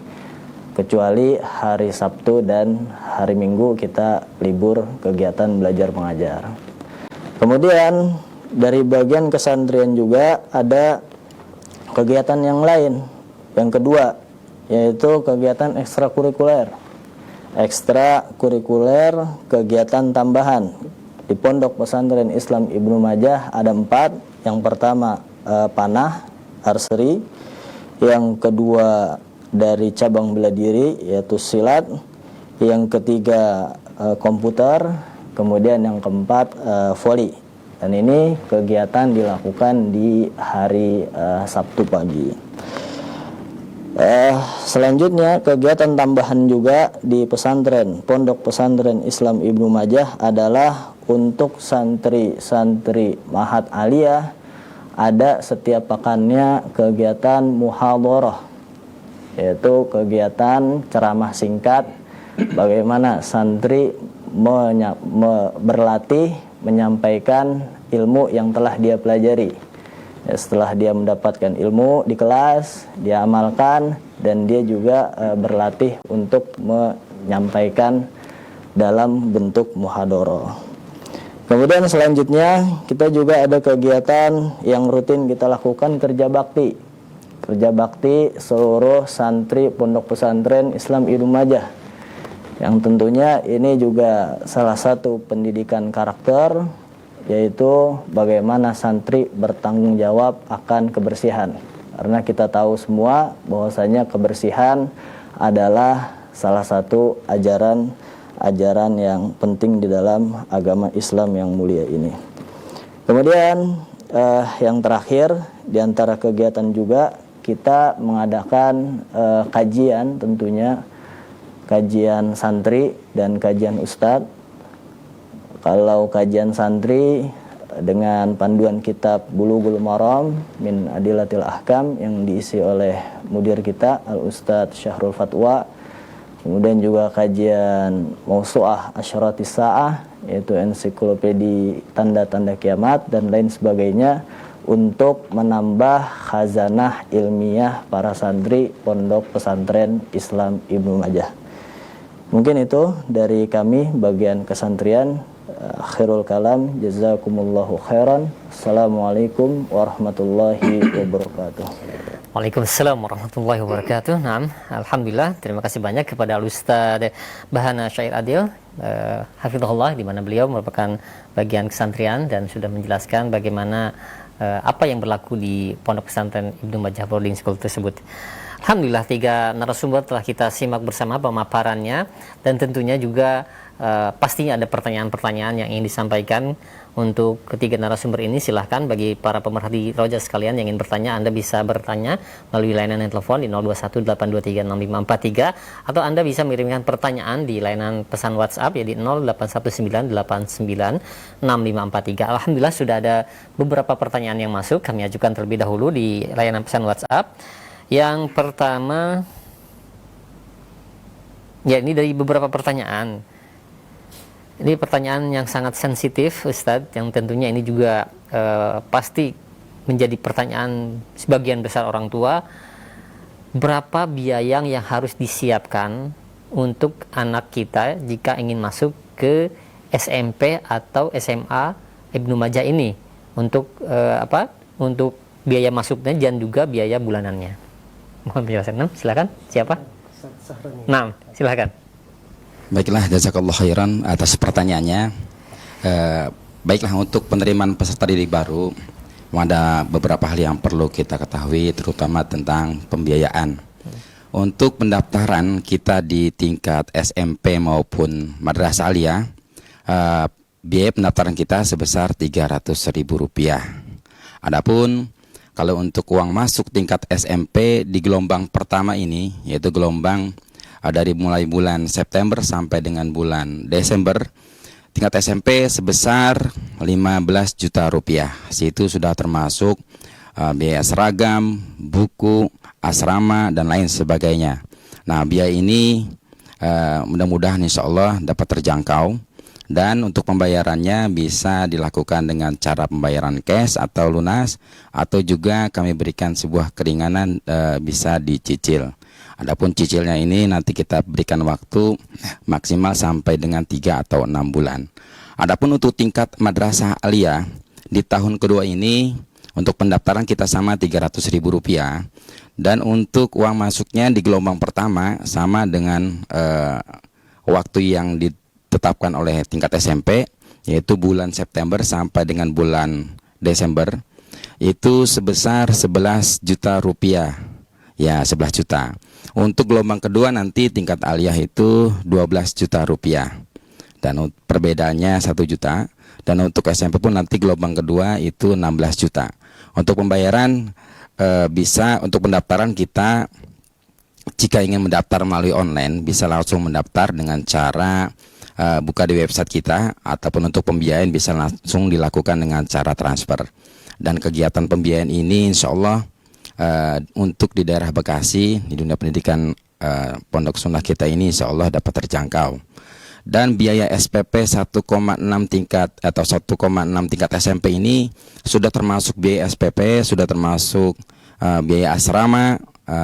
kecuali hari Sabtu dan hari Minggu kita libur kegiatan belajar mengajar. Kemudian dari bagian kesantrian juga ada kegiatan yang lain, yang kedua, yaitu kegiatan ekstrakurikuler. Ekstrakurikuler kegiatan tambahan di Pondok Pesantren Islam Ibnu Majah ada 4. Yang pertama panah, archery. Yang kedua dari cabang bela diri yaitu silat. Yang ketiga komputer. Kemudian yang keempat voli. Dan ini kegiatan dilakukan di hari Sabtu pagi. Selanjutnya kegiatan tambahan juga di pesantren Pondok Pesantren Islam Ibnu Majah adalah untuk santri-santri Mahat Aliyah. Ada setiap pekannya kegiatan muhadharah, yaitu kegiatan ceramah singkat bagaimana santri berlatih menyampaikan ilmu yang telah dia pelajari. Ya, setelah dia mendapatkan ilmu di kelas, dia amalkan dan dia juga berlatih untuk menyampaikan dalam bentuk muhadharah. Kemudian selanjutnya kita juga ada kegiatan yang rutin kita lakukan, kerja bakti. Kerja bakti seluruh santri Pondok Pesantren Islam Ibnu Majah. Yang tentunya ini juga salah satu pendidikan karakter, yaitu bagaimana santri bertanggung jawab akan kebersihan. Karena kita tahu semua bahwasanya kebersihan adalah salah satu ajaran yang penting di dalam agama Islam yang mulia ini. Kemudian yang terakhir di antara kegiatan juga kita mengadakan kajian, tentunya kajian santri dan kajian ustadz. Kalau kajian santri dengan panduan kitab Bulughul Maram min Adillatil Ahkam yang diisi oleh mudir kita Al-Ustadz Syahrul Fatwa. Kemudian juga kajian Mausu'ah Asyratis Sa'ah, yaitu ensiklopedi tanda-tanda kiamat dan lain sebagainya, untuk menambah khazanah ilmiah para santri Pondok Pesantren Islam Ibnu Majah. Mungkin itu dari kami bagian kesantrian. Akhirul kalam, jazakumullahu khairan. Assalamualaikum warahmatullahi wabarakatuh. Waalaikumsalam warahmatullahi wabarakatuh. Naam, alhamdulillah, terima kasih banyak kepada Al-Ustaz Bahana Syair Adil hafizahullah, di mana beliau merupakan bagian kesantrian dan sudah menjelaskan bagaimana apa yang berlaku di Pondok Pesantren Ibnu Majah Boarding School tersebut. Alhamdulillah, 3 narasumber telah kita simak bersama pemaparannya, dan tentunya juga pastinya ada pertanyaan-pertanyaan yang ingin disampaikan untuk ketiga narasumber ini. Silahkan bagi para pemerhati Roja sekalian yang ingin bertanya, Anda bisa bertanya melalui layanan telepon di 0218236543, atau Anda bisa mengirimkan pertanyaan di layanan pesan WhatsApp ya di 0819896543. Alhamdulillah sudah ada beberapa pertanyaan yang masuk, kami ajukan terlebih dahulu di layanan pesan WhatsApp. Yang pertama, ya ini dari beberapa pertanyaan. Ini pertanyaan yang sangat sensitif, Ustadz, yang tentunya ini juga pasti menjadi pertanyaan sebagian besar orang tua. Berapa biaya yang harus disiapkan untuk anak kita jika ingin masuk ke SMP atau SMA Ibnu Majah ini untuk untuk biaya masuknya dan juga biaya bulanannya. Mohon penjelasan. Silakan. Siapa? Nah, silakan. Baiklah, jazakallahu khairan atas pertanyaannya. Baiklah, untuk penerimaan peserta didik baru ada beberapa hal yang perlu kita ketahui, terutama tentang pembiayaan. Untuk pendaftaran kita di tingkat SMP maupun madrasah aliyah, biaya pendaftaran kita sebesar Rp300.000. Adapun kalau untuk uang masuk tingkat SMP di gelombang pertama ini, yaitu gelombang dari mulai bulan September sampai dengan bulan Desember, tingkat SMP sebesar Rp15 juta. Situ sudah termasuk biaya seragam, buku, asrama, dan lain sebagainya. Nah, biaya ini mudah-mudahan insya Allah dapat terjangkau. Dan untuk pembayarannya bisa dilakukan dengan cara pembayaran cash atau lunas, atau juga kami berikan sebuah keringanan bisa dicicil. Adapun cicilnya ini nanti kita berikan waktu maksimal sampai dengan 3 atau 6 bulan. Adapun untuk tingkat madrasah aliyah di tahun kedua ini untuk pendaftaran kita sama Rp300.000, dan untuk uang masuknya di gelombang pertama sama dengan waktu yang ditetapkan oleh tingkat SMP, yaitu bulan September sampai dengan bulan Desember, itu sebesar Rp11 juta. Ya, 11 juta. Untuk gelombang kedua nanti tingkat aliyah itu Rp12 juta. Dan perbedaannya 1 juta. Dan untuk SMP pun nanti gelombang kedua itu 16 juta. Untuk pembayaran bisa, untuk pendaftaran kita jika ingin mendaftar melalui online bisa langsung mendaftar dengan cara buka di website kita, ataupun untuk pembiayaan bisa langsung dilakukan dengan cara transfer. Dan kegiatan pembiayaan ini insya Allah untuk di daerah Bekasi, di dunia pendidikan Pondok Sunnah kita ini insya Allah dapat terjangkau. Dan biaya SPP 1,6 tingkat atau 1,6 tingkat SMP ini sudah termasuk biaya SPP, sudah termasuk biaya asrama,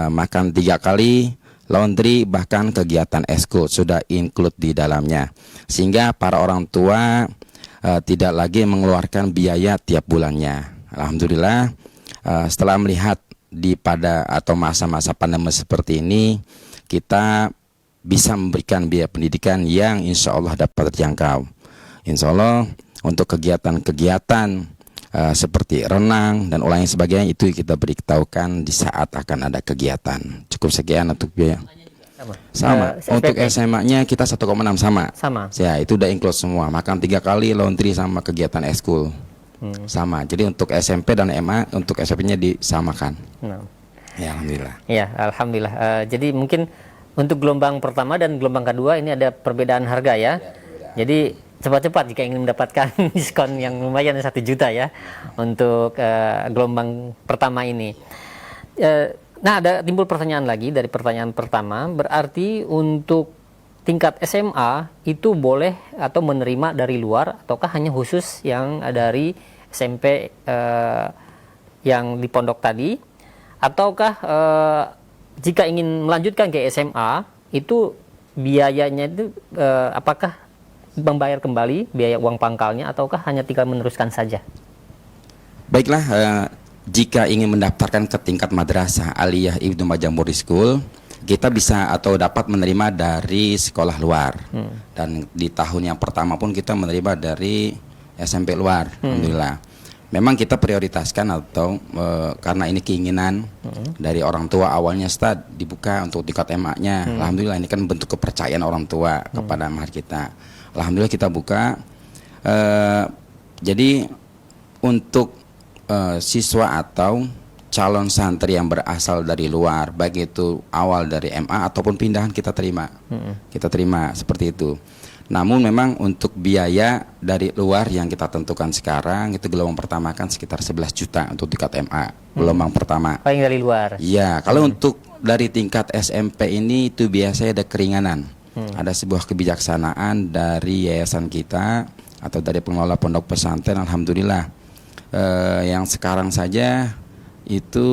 makan 3 kali, laundry, bahkan kegiatan eskul sudah include di dalamnya, sehingga para orang tua tidak lagi mengeluarkan biaya tiap bulannya. Alhamdulillah, setelah melihat pada atau masa-masa pandemi seperti ini, kita bisa memberikan biaya pendidikan yang insya Allah dapat terjangkau. Insya Allah untuk kegiatan-kegiatan seperti renang dan lain sebagainya itu kita beritahukan di saat akan ada kegiatan. Cukup sekian untuk biaya. Sama. Untuk SMA-nya kita 1,6 sama. Ya, itu udah include semua. Makan 3 kali, laundry sama kegiatan eskul. Sama. Jadi untuk SMP dan MA untuk SMP-nya disamakan. Ya, alhamdulillah. Ya, alhamdulillah. Jadi mungkin untuk gelombang pertama dan gelombang kedua ini ada perbedaan harga ya. Jadi cepat-cepat jika ingin mendapatkan diskon yang lumayan 1 juta ya untuk gelombang pertama ini. Nah, ada timbul pertanyaan lagi dari pertanyaan pertama. Berarti untuk tingkat SMA itu boleh atau menerima dari luar, ataukah hanya khusus yang dari SMP yang di pondok tadi, ataukah jika ingin melanjutkan ke SMA itu biayanya itu apakah membayar kembali biaya uang pangkalnya, ataukah hanya tinggal meneruskan saja? Baiklah, jika ingin mendaftarkan ke tingkat madrasah aliyah Ibnu Majah Murni School, kita bisa atau dapat menerima dari sekolah luar. Dan di tahun yang pertama pun kita menerima dari SMP luar. Alhamdulillah. Memang kita prioritaskan atau karena ini keinginan dari orang tua, awalnya Ustaz dibuka untuk tingkat MA-nya. Alhamdulillah, ini kan bentuk kepercayaan orang tua kepada mahar kita. Alhamdulillah kita buka. Jadi untuk siswa atau calon santri yang berasal dari luar, baik itu awal dari MA ataupun pindahan, kita terima. Kita terima seperti itu. Namun memang untuk biaya dari luar yang kita tentukan sekarang itu gelombang pertama kan sekitar 11 juta untuk tingkat MA. Gelombang pertama. Paling dari luar. Iya, kalau untuk dari tingkat SMP ini itu biasanya ada keringanan. Ada sebuah kebijaksanaan dari yayasan kita atau dari pengelola pondok pesantren, alhamdulillah. Yang sekarang saja itu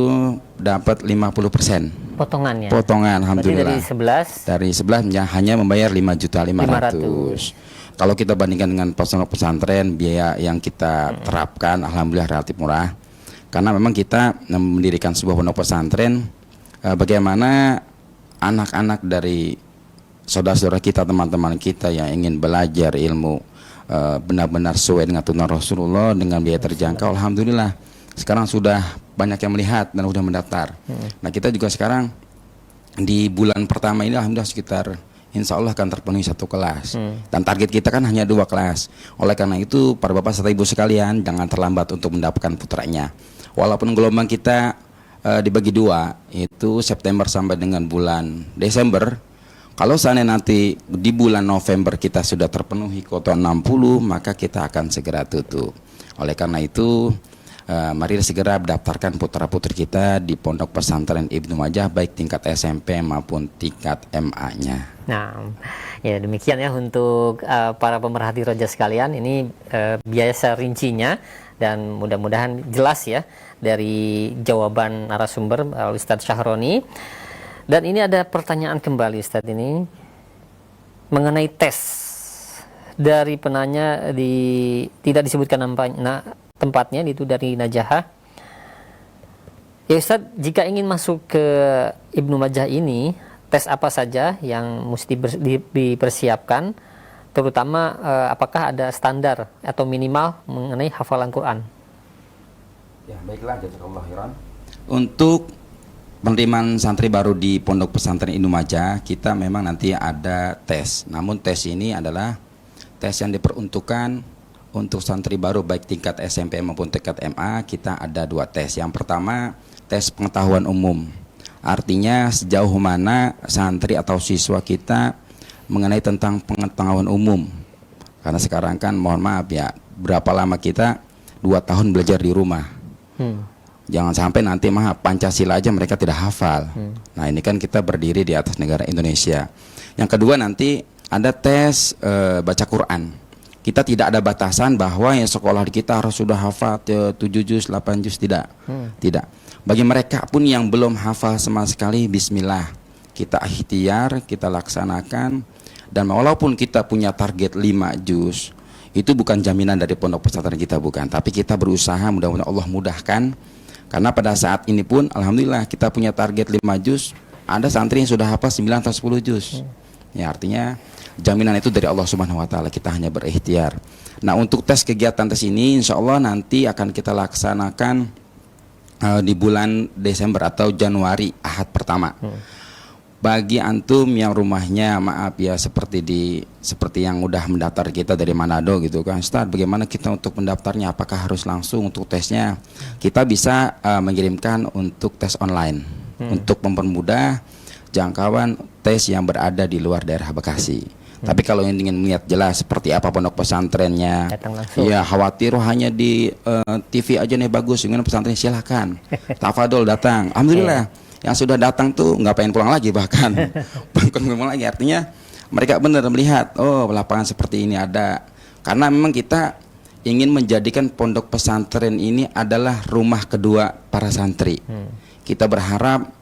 dapat 50%. Potongannya. Potongan, Berarti alhamdulillah. dari 11 hanya membayar 5.500.000. Kalau kita bandingkan dengan pondok pesantren, biaya yang kita terapkan alhamdulillah relatif murah. Karena memang kita mendirikan sebuah pondok pesantren, bagaimana anak-anak dari saudara-saudara kita, teman-teman kita yang ingin belajar ilmu benar-benar sesuai dengan tuntunan Rasulullah dengan biaya terjangkau, alhamdulillah sekarang sudah banyak yang melihat dan sudah mendaftar. Nah, kita juga sekarang di bulan pertama ini alhamdulillah sekitar insya Allah akan terpenuhi 1 kelas. Dan target kita kan hanya 2 kelas. Oleh karena itu, para bapak serta ibu sekalian, jangan terlambat untuk mendapatkan putranya. Walaupun gelombang kita dibagi 2, itu September sampai dengan bulan Desember. Kalau seandainya nanti di bulan November kita sudah terpenuhi kuota 60, maka kita akan segera tutup. Oleh karena itu, mari segera daftarkan putra-putri kita di Pondok Pesantren Ibnu Majah, baik tingkat SMP maupun tingkat MA-nya. Nah, ya demikian ya untuk para pemerhati roja sekalian. Ini biaya rincinya dan mudah-mudahan jelas ya dari jawaban narasumber Ustadz Syahroni. Dan ini ada pertanyaan kembali Ustadz ini mengenai tes dari penanya tidak disebutkan tempatnya, itu dari Najah. Ya Ustadz, jika ingin masuk ke Ibnu Majah ini, tes apa saja yang mesti dipersiapkan, terutama apakah ada standar atau minimal mengenai hafalan Quran? Ya, baiklah, jazakallahu khairan. Untuk penerimaan santri baru di Pondok Pesantren Ibnu Majah, kita memang nanti ada tes. Namun tes ini adalah tes yang diperuntukkan untuk santri baru baik tingkat SMP maupun tingkat MA. Kita ada 2 tes. Yang pertama, tes pengetahuan umum. Artinya sejauh mana santri atau siswa kita mengenai tentang pengetahuan umum. Karena sekarang kan mohon maaf ya, berapa lama kita 2 tahun belajar di rumah. Jangan sampai nanti Pancasila aja mereka tidak hafal. Nah, ini kan kita berdiri di atas negara Indonesia. Yang kedua, nanti ada tes baca Quran. Kita tidak ada batasan bahwa yang sekolah di kita harus sudah hafal 7 juz, 8 juz, tidak. Tidak. Bagi mereka pun yang belum hafal sama sekali, bismillah. Kita ikhtiar, kita laksanakan. Dan walaupun kita punya target 5 juz, itu bukan jaminan dari pondok pesantren kita, bukan. Tapi kita berusaha, mudah-mudahan Allah mudahkan. Karena pada saat ini pun alhamdulillah kita punya target 5 juz, ada santri yang sudah hafal 9 atau 10 juz. Ya, artinya jaminan itu dari Allah Subhanahu wa taala, kita hanya berikhtiar. Nah, untuk tes kegiatan tes ini insya Allah nanti akan kita laksanakan di bulan Desember atau Januari, Ahad pertama. Bagi antum yang rumahnya maaf ya seperti yang udah mendaftar kita dari Manado gitu kan, Ustaz, bagaimana kita untuk mendaftarnya? Apakah harus langsung untuk tesnya? Kita bisa mengirimkan untuk tes online untuk mempermudah jangkauan tes yang berada di luar daerah Bekasi. Tapi kalau yang ingin melihat jelas seperti apa pondok pesantrennya, ya khawatir hanya di TV aja nih bagus, ingin pesantren silahkan, tafadol datang. Alhamdulillah. Yang sudah datang tuh nggak pengen pulang lagi, bahkan pulang lagi. Artinya mereka benar melihat, oh lapangan seperti ini ada. Karena memang kita ingin menjadikan pondok pesantren ini adalah rumah kedua para santri. Kita berharap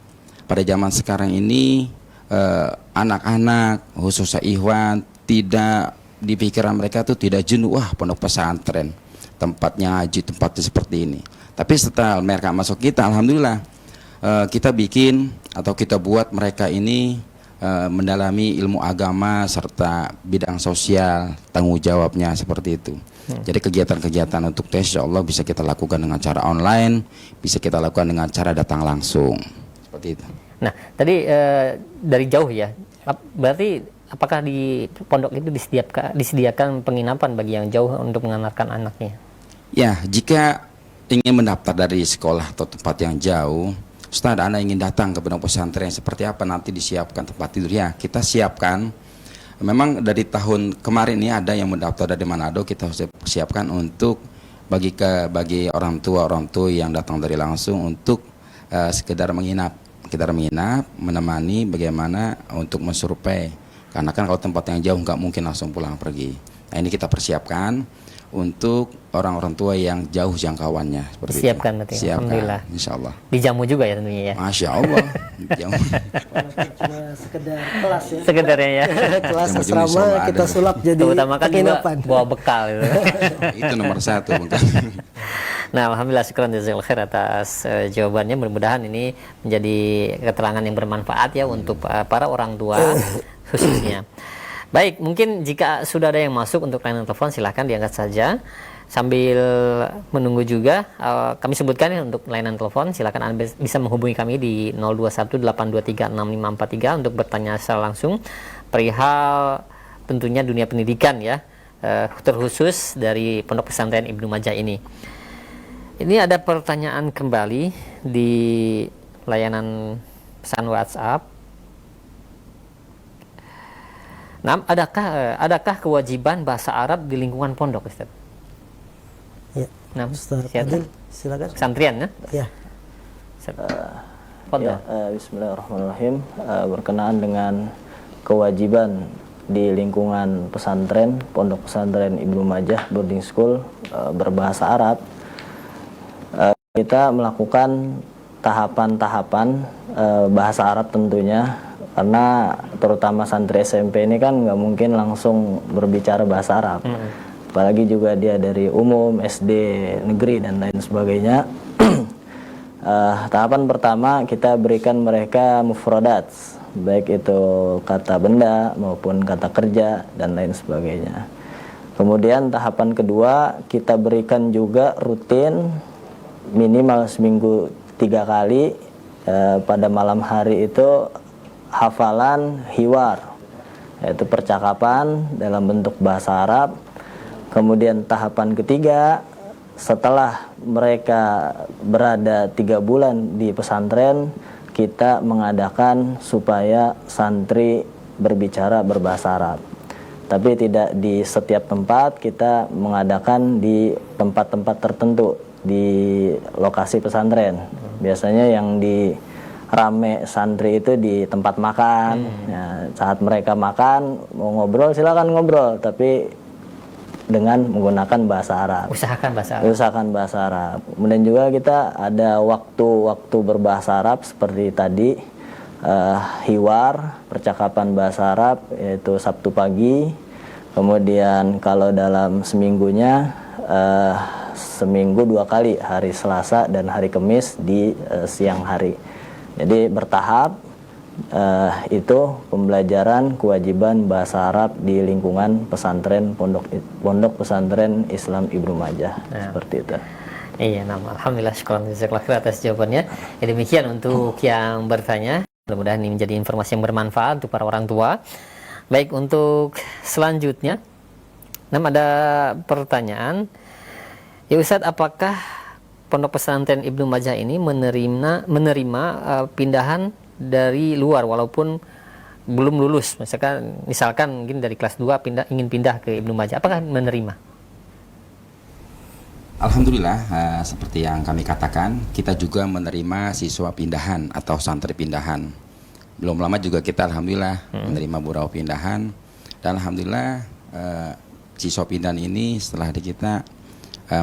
pada zaman sekarang ini anak-anak khususnya ikhwan tidak di pikiran mereka tuh tidak jenuh, wah pondok pesantren tempatnya ngaji, tempatnya seperti ini. Tapi setelah mereka masuk kita, alhamdulillah kita bikin atau kita buat mereka ini mendalami ilmu agama serta bidang sosial, tanggung jawabnya seperti itu. Jadi kegiatan-kegiatan untuk tes insya Allah bisa kita lakukan dengan cara online, bisa kita lakukan dengan cara datang langsung, seperti itu. Nah, tadi dari jauh ya, berarti apakah di pondok itu disediakan penginapan bagi yang jauh untuk mengantarkan anaknya? Ya, jika ingin mendaftar dari sekolah atau tempat yang jauh, Ustaz, Anda ingin datang ke pondok pesantren, seperti apa nanti disiapkan tempat tidur? Ya, kita siapkan. Memang dari tahun kemarin ini ada yang mendaftar dari Manado, kita siapkan untuk bagi orang tua yang datang dari langsung untuk sekedar menginap, menemani bagaimana untuk mensurvei. Karena kan kalau tempat yang jauh nggak mungkin langsung pulang pergi. Nah, ini kita persiapkan. untuk orang-orang tua yang jauh jangkauannya seperti Siapkan itu. berarti. Siapkan, Alhamdulillah. insya Allah. Dijamu juga ya tentunya ya. Masya Allah. Jamu. Cuma sekedar kelas ya. Sekedarnya ya. Kelas Jamu-jamu asrama insya kita Allah sulap jadi Terutama kan juga penginapan. bawa bekal gitu. Itu nomor 1 Bang. Nah, alhamdulillah syukran jazakallahu khair atas jawabannya. Mudah-mudahan ini menjadi keterangan yang bermanfaat ya untuk para orang tua khususnya. Baik, mungkin jika sudah ada yang masuk untuk layanan telepon silahkan diangkat saja. Sambil menunggu juga kami sebutkan ya untuk layanan telepon, silakan Anda bisa menghubungi kami di 0218236543 untuk bertanya secara langsung perihal tentunya dunia pendidikan ya, terkhusus dari Pondok Pesantren Ibnu Majah ini. Ini ada pertanyaan kembali di layanan pesan WhatsApp. Nah, adakah kewajiban bahasa Arab di lingkungan pondok, Ustaz? Ya. Nah, Ustaz Fadil, silakan. Santrian ya? Ya. Bismillahirrahmanirrahim. Berkenaan dengan kewajiban di lingkungan pesantren, Pondok Pesantren Ibnu Majah Boarding School berbahasa Arab, kita melakukan tahapan-tahapan bahasa Arab tentunya, karena terutama santri SMP ini kan nggak mungkin langsung berbicara bahasa Arab. Apalagi juga dia dari umum, SD, negeri dan lain sebagainya. Tahapan pertama kita berikan mereka mufradat, baik itu kata benda maupun kata kerja dan lain sebagainya. Kemudian tahapan kedua kita berikan juga rutin minimal seminggu 3 kali pada malam hari itu hafalan hiwar, yaitu percakapan dalam bentuk bahasa Arab. Kemudian tahapan ketiga, setelah mereka berada 3 bulan di pesantren, kita mengadakan supaya santri berbicara berbahasa Arab. Tapi tidak di setiap tempat, kita mengadakan di tempat-tempat tertentu di lokasi pesantren. Biasanya yang di rame santri itu di tempat makan. Ya, saat mereka makan, mau ngobrol silakan ngobrol, tapi dengan menggunakan bahasa Arab. Usahakan bahasa Arab. Usahakan bahasa Arab. Kemudian juga kita ada waktu-waktu berbahasa Arab seperti tadi, hiwar, percakapan bahasa Arab, yaitu Sabtu pagi. Kemudian kalau dalam seminggunya, seminggu 2 kali, hari Selasa dan hari Kamis di siang hari. Jadi bertahap. Itu pembelajaran kewajiban bahasa Arab di lingkungan pesantren Pondok Pesantren Islam Ibnu Majah. Seperti itu. Iya, alhamdulillah syukur atas jawabannya. Ya, demikian untuk yang bertanya. Mudah-mudahan ini menjadi informasi yang bermanfaat untuk para orang tua. Baik, untuk selanjutnya, ada pertanyaan. Ya Ustadz, apakah Pondok Pesantren Ibnu Majah ini menerima pindahan dari luar walaupun belum lulus, misalkan mungkin dari kelas 2 ingin pindah ke Ibnu Majah, apakah menerima? Alhamdulillah, seperti yang kami katakan, kita juga menerima siswa pindahan atau santri pindahan. Belum lama juga kita alhamdulillah menerima beberapa pindahan, dan alhamdulillah siswa pindahan ini setelah kita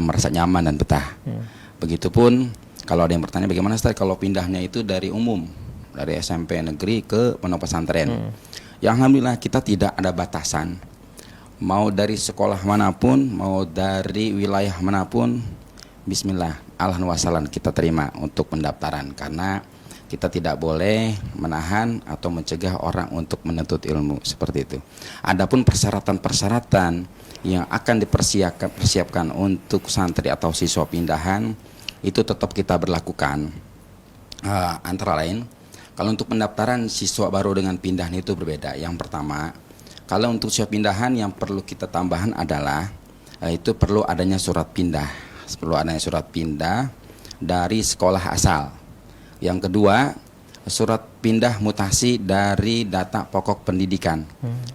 merasa nyaman dan betah. Begitupun kalau ada yang bertanya bagaimana Ustaz kalau pindahnya itu dari umum, dari SMP negeri ke pondok pesantren. Yang alhamdulillah kita tidak ada batasan. Mau dari sekolah manapun, mau dari wilayah manapun, bismillah, ahlan wa sahlan kita terima untuk pendaftaran, karena kita tidak boleh menahan atau mencegah orang untuk menuntut ilmu, seperti itu. Adapun persyaratan-persyaratan yang akan dipersiapkan untuk santri atau siswa pindahan itu tetap kita berlakukan. Antara lain, kalau untuk pendaftaran siswa baru dengan pindahan itu berbeda. Yang pertama, kalau untuk siswa pindahan yang perlu kita tambahkan adalah itu perlu adanya surat pindah. Perlu adanya surat pindah dari sekolah asal. Yang kedua, surat pindah mutasi dari data pokok pendidikan.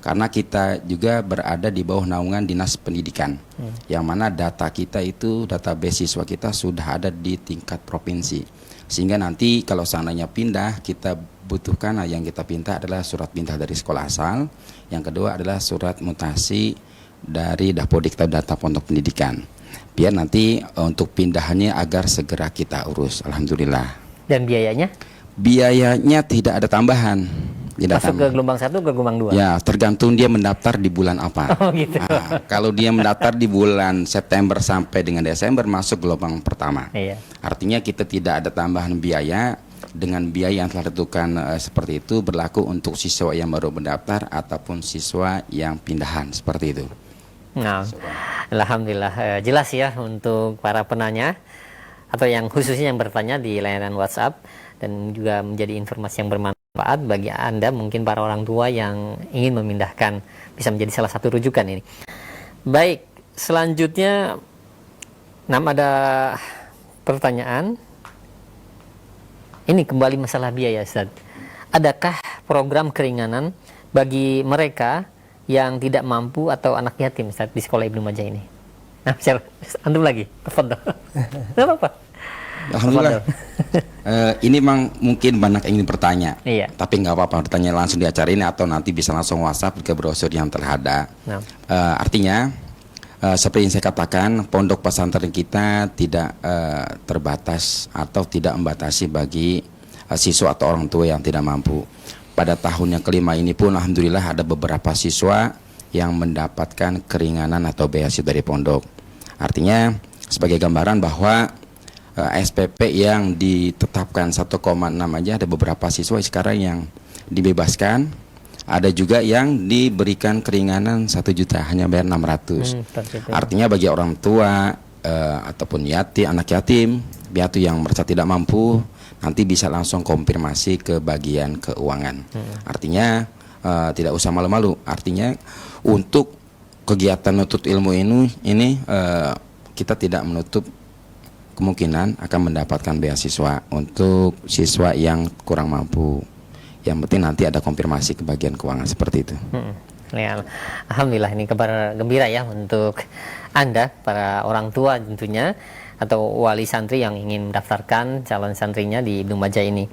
Karena kita juga berada di bawah naungan Dinas Pendidikan. Yang mana data kita itu, data beasiswa kita sudah ada di tingkat provinsi. Sehingga nanti kalau seandainya pindah, kita butuhkan yang kita pinta adalah surat pindah dari sekolah asal. Yang kedua adalah surat mutasi dari Dapodik Data Pondok Pendidikan. Biar nanti untuk pindahannya agar segera kita urus. Alhamdulillah. Dan biayanya? Biayanya tidak ada tambahan. Tidak Masuk ke gelombang 1 ke gelombang 2? Ya, tergantung dia mendaftar di bulan apa. Oh gitu. Nah, kalau dia mendaftar di bulan September sampai dengan Desember masuk gelombang pertama. Iya. Artinya kita tidak ada tambahan biaya. Dengan biaya yang telah ditentukan seperti itu berlaku untuk siswa yang baru mendaftar ataupun siswa yang pindahan seperti itu. Nah, alhamdulillah jelas ya untuk para penanya atau yang khususnya yang bertanya di layanan WhatsApp, dan juga menjadi informasi yang bermanfaat bagi Anda mungkin para orang tua yang ingin memindahkan, bisa menjadi salah satu rujukan ini. Baik, selanjutnya ada pertanyaan. Ini kembali masalah biaya, Ustaz. Adakah program keringanan bagi mereka yang tidak mampu atau anak yatim, Ustaz, di sekolah Ibnu Majah ini? Nah, antum lagi, tafadhol. Enggak apa-apa. Alhamdulillah. Ini memang mungkin banyak yang ingin bertanya. Iya. Tapi nggak apa-apa, bertanya langsung di acara ini atau nanti bisa langsung WhatsApp ke brosur yang telah ada. Nah. Artinya seperti yang saya katakan, pondok pesantren kita tidak terbatas atau tidak membatasi bagi siswa atau orang tua yang tidak mampu. Pada tahun yang kelima ini pun alhamdulillah ada beberapa siswa yang mendapatkan keringanan atau beasiswa dari pondok. Artinya sebagai gambaran bahwa SPP yang ditetapkan 1,6 aja ada beberapa siswa sekarang yang dibebaskan. Ada juga yang diberikan keringanan 1 juta, hanya bayar 600. Artinya bagi orang tua ataupun anak yatim, piatu yang merasa tidak mampu, nanti bisa langsung konfirmasi ke bagian keuangan. Artinya tidak usah malu-malu. Artinya untuk kegiatan menuntut ilmu ini kita tidak menutup kemungkinan akan mendapatkan beasiswa untuk siswa yang kurang mampu. Yang penting nanti ada konfirmasi ke bagian keuangan seperti itu. Ya, alhamdulillah, ini kabar gembira ya untuk Anda para orang tua tentunya atau wali santri yang ingin mendaftarkan calon santrinya di Ibnu Majah ini.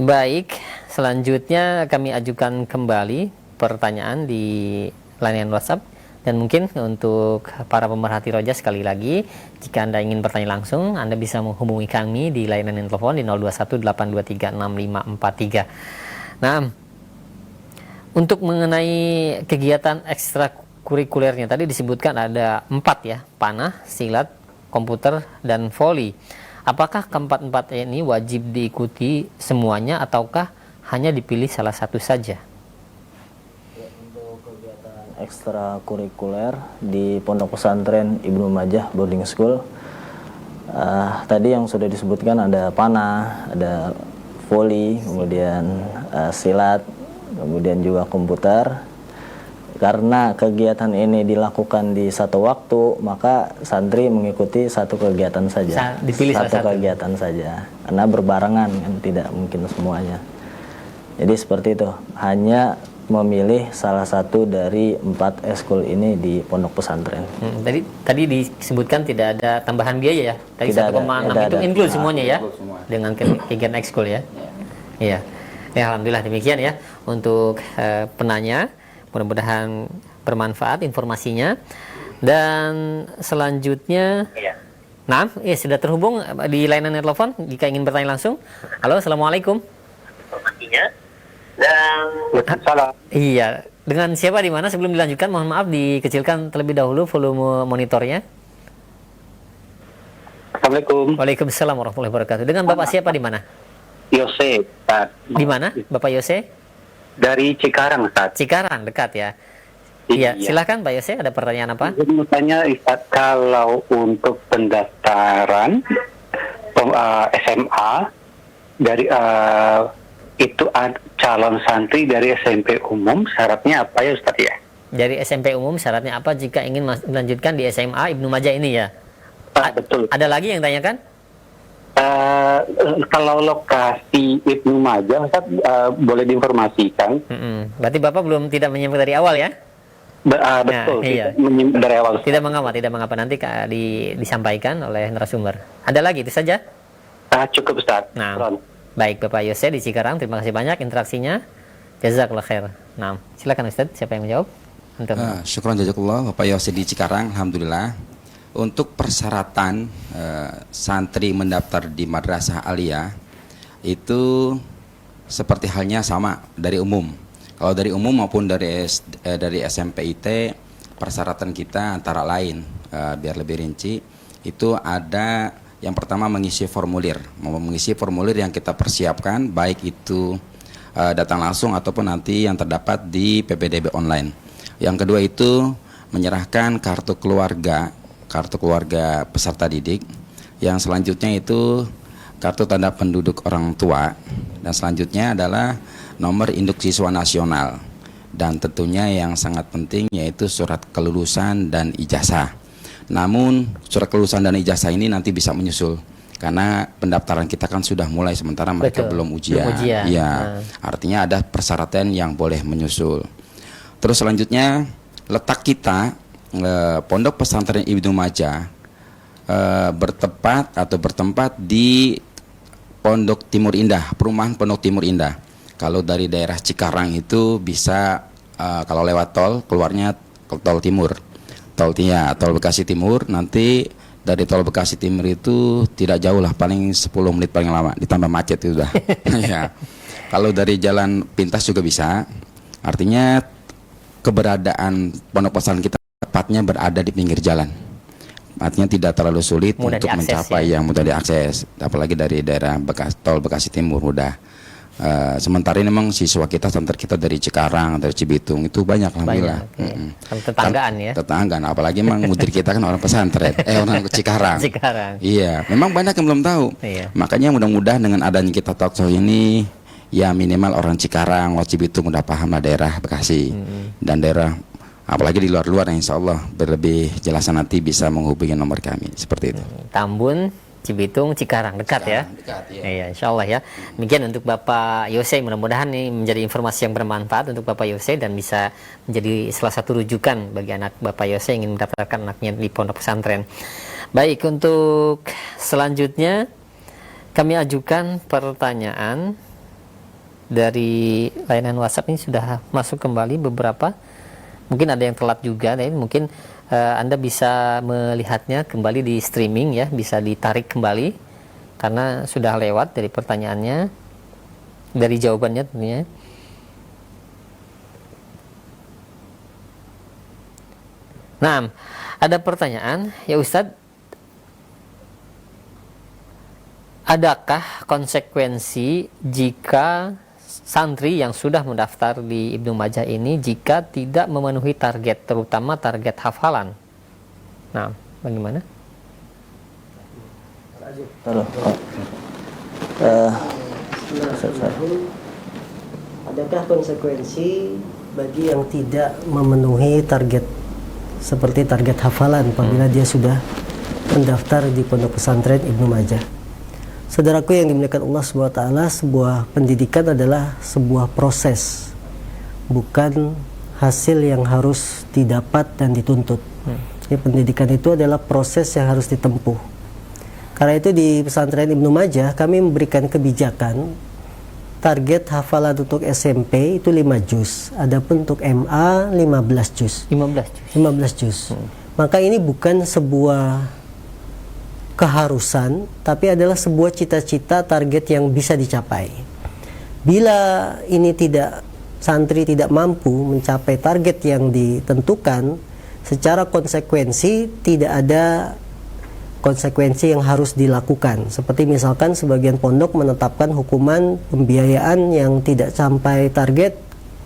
Baik, selanjutnya kami ajukan kembali pertanyaan di layanan WhatsApp. Dan mungkin untuk para pemerhati roja, sekali lagi, jika Anda ingin bertanya langsung, Anda bisa menghubungi kami di layanan telepon di 0218236543. Nah, untuk mengenai kegiatan ekstrakurikulernya, tadi disebutkan ada 4 ya, panah, silat, komputer, dan voli. Apakah keempat-empat ini wajib diikuti semuanya ataukah hanya dipilih salah satu saja? Ekstrakurikuler di Pondok Pesantren Ibnu Majah Boarding School, tadi yang sudah disebutkan ada panah, ada voli, kemudian silat, kemudian juga komputer. Karena kegiatan ini dilakukan di satu waktu, maka santri mengikuti satu kegiatan saja, satu kegiatan saja, karena berbarengan kan, tidak mungkin semuanya. Jadi seperti itu, hanya memilih salah satu dari 4 eskul ini di pondok pesantren. Tadi disebutkan tidak ada tambahan biaya ya. Tadi 1,6 itu include semuanya ya, dengan kegiatan ekskul ya. Iya. Ya, alhamdulillah demikian ya untuk penanya. Mudah-mudahan bermanfaat informasinya. Dan selanjutnya, nah, sudah terhubung di layanan telepon. Jika ingin bertanya langsung, halo, assalamualaikum. Salam. Iya, dengan siapa di mana? Sebelum dilanjutkan, mohon maaf dikecilkan terlebih dahulu volume monitornya. Assalamualaikum. Waalaikumsalam warahmatullahi wabarakatuh. Dengan Bapak siapa di mana? Yose, Ustaz. Di mana, Bapak Yose? Dari Cikarang, Ustaz. Cikarang, dekat ya. Iya, silakan Pak Yose, ada pertanyaan apa? Saya mau tanya, Ustaz, kalau untuk pendaftaran SMA dari itu calon santri dari SMP umum, syaratnya apa ya, Ustaz ya? Dari SMP umum syaratnya apa jika ingin melanjutkan di SMA Ibnu Majah ini ya? Betul. Ada lagi yang tanyakan? Kalau lokasi Ibnu Majah, Ustaz, boleh diinformasikan? Berarti Bapak belum tidak menyimak dari awal ya? Betul. Nah, iya. Dari awal. Ustaz. Tidak mengapa, nanti disampaikan oleh narasumber. Ada lagi itu saja? Cukup, Ustaz. Nah, baik Bapak Yose di Cikarang, terima kasih banyak interaksinya. Jazakallah khair. Nah, silakan Ustaz, siapa yang menjawab? Antum. Syukran jazakallah Bapak Yose di Cikarang. Alhamdulillah. Untuk persyaratan santri mendaftar di Madrasah Aliyah itu seperti halnya sama dari umum. Kalau dari umum maupun dari SMPIT, persyaratan kita antara lain biar lebih rinci itu ada yang pertama mengisi formulir yang kita persiapkan, baik itu datang langsung ataupun nanti yang terdapat di PPDB online. Yang kedua itu menyerahkan kartu keluarga peserta didik. Yang selanjutnya itu kartu tanda penduduk orang tua, dan selanjutnya adalah nomor induk siswa nasional, dan tentunya yang sangat penting yaitu surat kelulusan dan ijazah. Namun surat kelulusan dan ijazah ini nanti bisa menyusul karena pendaftaran kita kan sudah mulai, sementara mereka belum ujian. Ya, artinya ada persyaratan yang boleh menyusul. Terus selanjutnya letak kita Pondok Pesantren Ibnu Majah bertempat di Pondok Timur Indah, perumahan Pondok Timur Indah. Kalau dari daerah Cikarang itu bisa kalau lewat tol keluarnya ke tol timur, tol Bekasi Timur. Nanti dari tol Bekasi Timur itu tidak jauh lah, paling 10 menit paling lama, ditambah macet itu udah. Ya. Kalau dari jalan pintas juga bisa. Artinya keberadaan pondok pesantren kita tepatnya berada di pinggir jalan. Artinya tidak terlalu sulit mudah untuk mencapai yang mudah diakses, apalagi dari daerah tol Bekasi Timur mudah. Sementara ini memang siswa kita, santri kita dari Cikarang, dari Cibitung itu banyak alhamdulillah. Tetanggaan ya. Tetanggaan, apalagi memang mudir kita kan orang pesantren, orang Cikarang. Iya, memang banyak yang belum tahu. Iya. Makanya mudah-mudahan dengan adanya kita talk show ini, ya minimal orang Cikarang, Cibitung udah paham lah daerah Bekasi dan daerah. Apalagi di luar-luar, insya Allah berlebih jelasan nanti bisa menghubungi nomor kami seperti itu. Tambun, Cibitung, Cikarang dekat ya. Dekat, ya. Iya, insya Allah ya. Demikian untuk Bapak Yose, mudah-mudahan ini menjadi informasi yang bermanfaat untuk Bapak Yose dan bisa menjadi salah satu rujukan bagi anak Bapak Yose yang ingin mendaftarkan anaknya di pondok pesantren. Baik, untuk selanjutnya kami ajukan pertanyaan dari layanan WhatsApp. Ini sudah masuk kembali beberapa. Mungkin ada yang telat juga, dan mungkin Anda bisa melihatnya kembali di streaming ya, bisa ditarik kembali karena sudah lewat dari pertanyaannya, dari jawabannya tentunya. Nah, ada pertanyaan, ya Ustadz, adakah konsekuensi jika santri yang sudah mendaftar di Ibnu Majah ini jika tidak memenuhi target, terutama target hafalan? Nah, bagaimana? Adakah konsekuensi bagi yang tidak memenuhi target seperti target hafalan apabila dia sudah mendaftar di pondok pesantren Ibnu Majah? Saudaraku yang dimuliakan Allah SWT, sebuah pendidikan adalah sebuah proses, bukan hasil yang harus didapat dan dituntut. Jadi pendidikan itu adalah proses yang harus ditempuh. Karena itu di pesantren Ibnu Majah kami memberikan kebijakan target hafalan untuk SMP itu 5 juz, adapun untuk MA 15 juz. 15 juz. Maka ini bukan sebuah keharusan, tapi adalah sebuah cita-cita, target yang bisa dicapai. Bila ini santri tidak mampu mencapai target yang ditentukan, secara konsekuensi tidak ada konsekuensi yang harus dilakukan. Seperti misalkan sebagian pondok menetapkan hukuman pembiayaan yang tidak sampai target,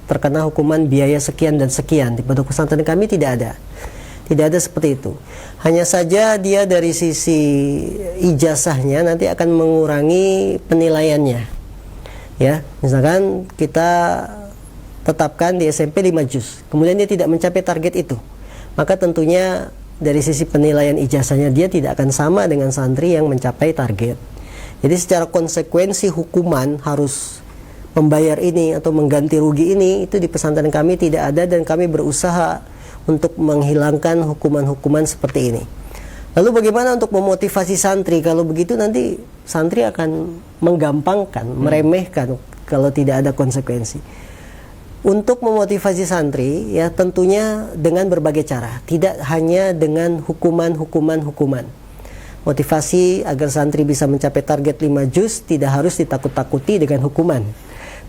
terkena hukuman biaya sekian dan sekian. Di pondok pesantren kami tidak ada. Tidak ada seperti itu. Hanya saja dia dari sisi ijazahnya nanti akan mengurangi penilaiannya. Ya, misalkan kita tetapkan di SMP 5 juz, kemudian dia tidak mencapai target itu, maka tentunya dari sisi penilaian ijazahnya dia tidak akan sama dengan santri yang mencapai target. Jadi secara konsekuensi hukuman harus membayar ini atau mengganti rugi ini, itu di pesantren kami tidak ada, dan kami berusaha untuk menghilangkan hukuman-hukuman seperti ini. Lalu bagaimana untuk memotivasi santri? Kalau begitu nanti santri akan menggampangkan, meremehkan kalau tidak ada konsekuensi. Untuk memotivasi santri ya tentunya dengan berbagai cara, tidak hanya dengan hukuman. Motivasi agar santri bisa mencapai target 5 juz tidak harus ditakut-takuti dengan hukuman.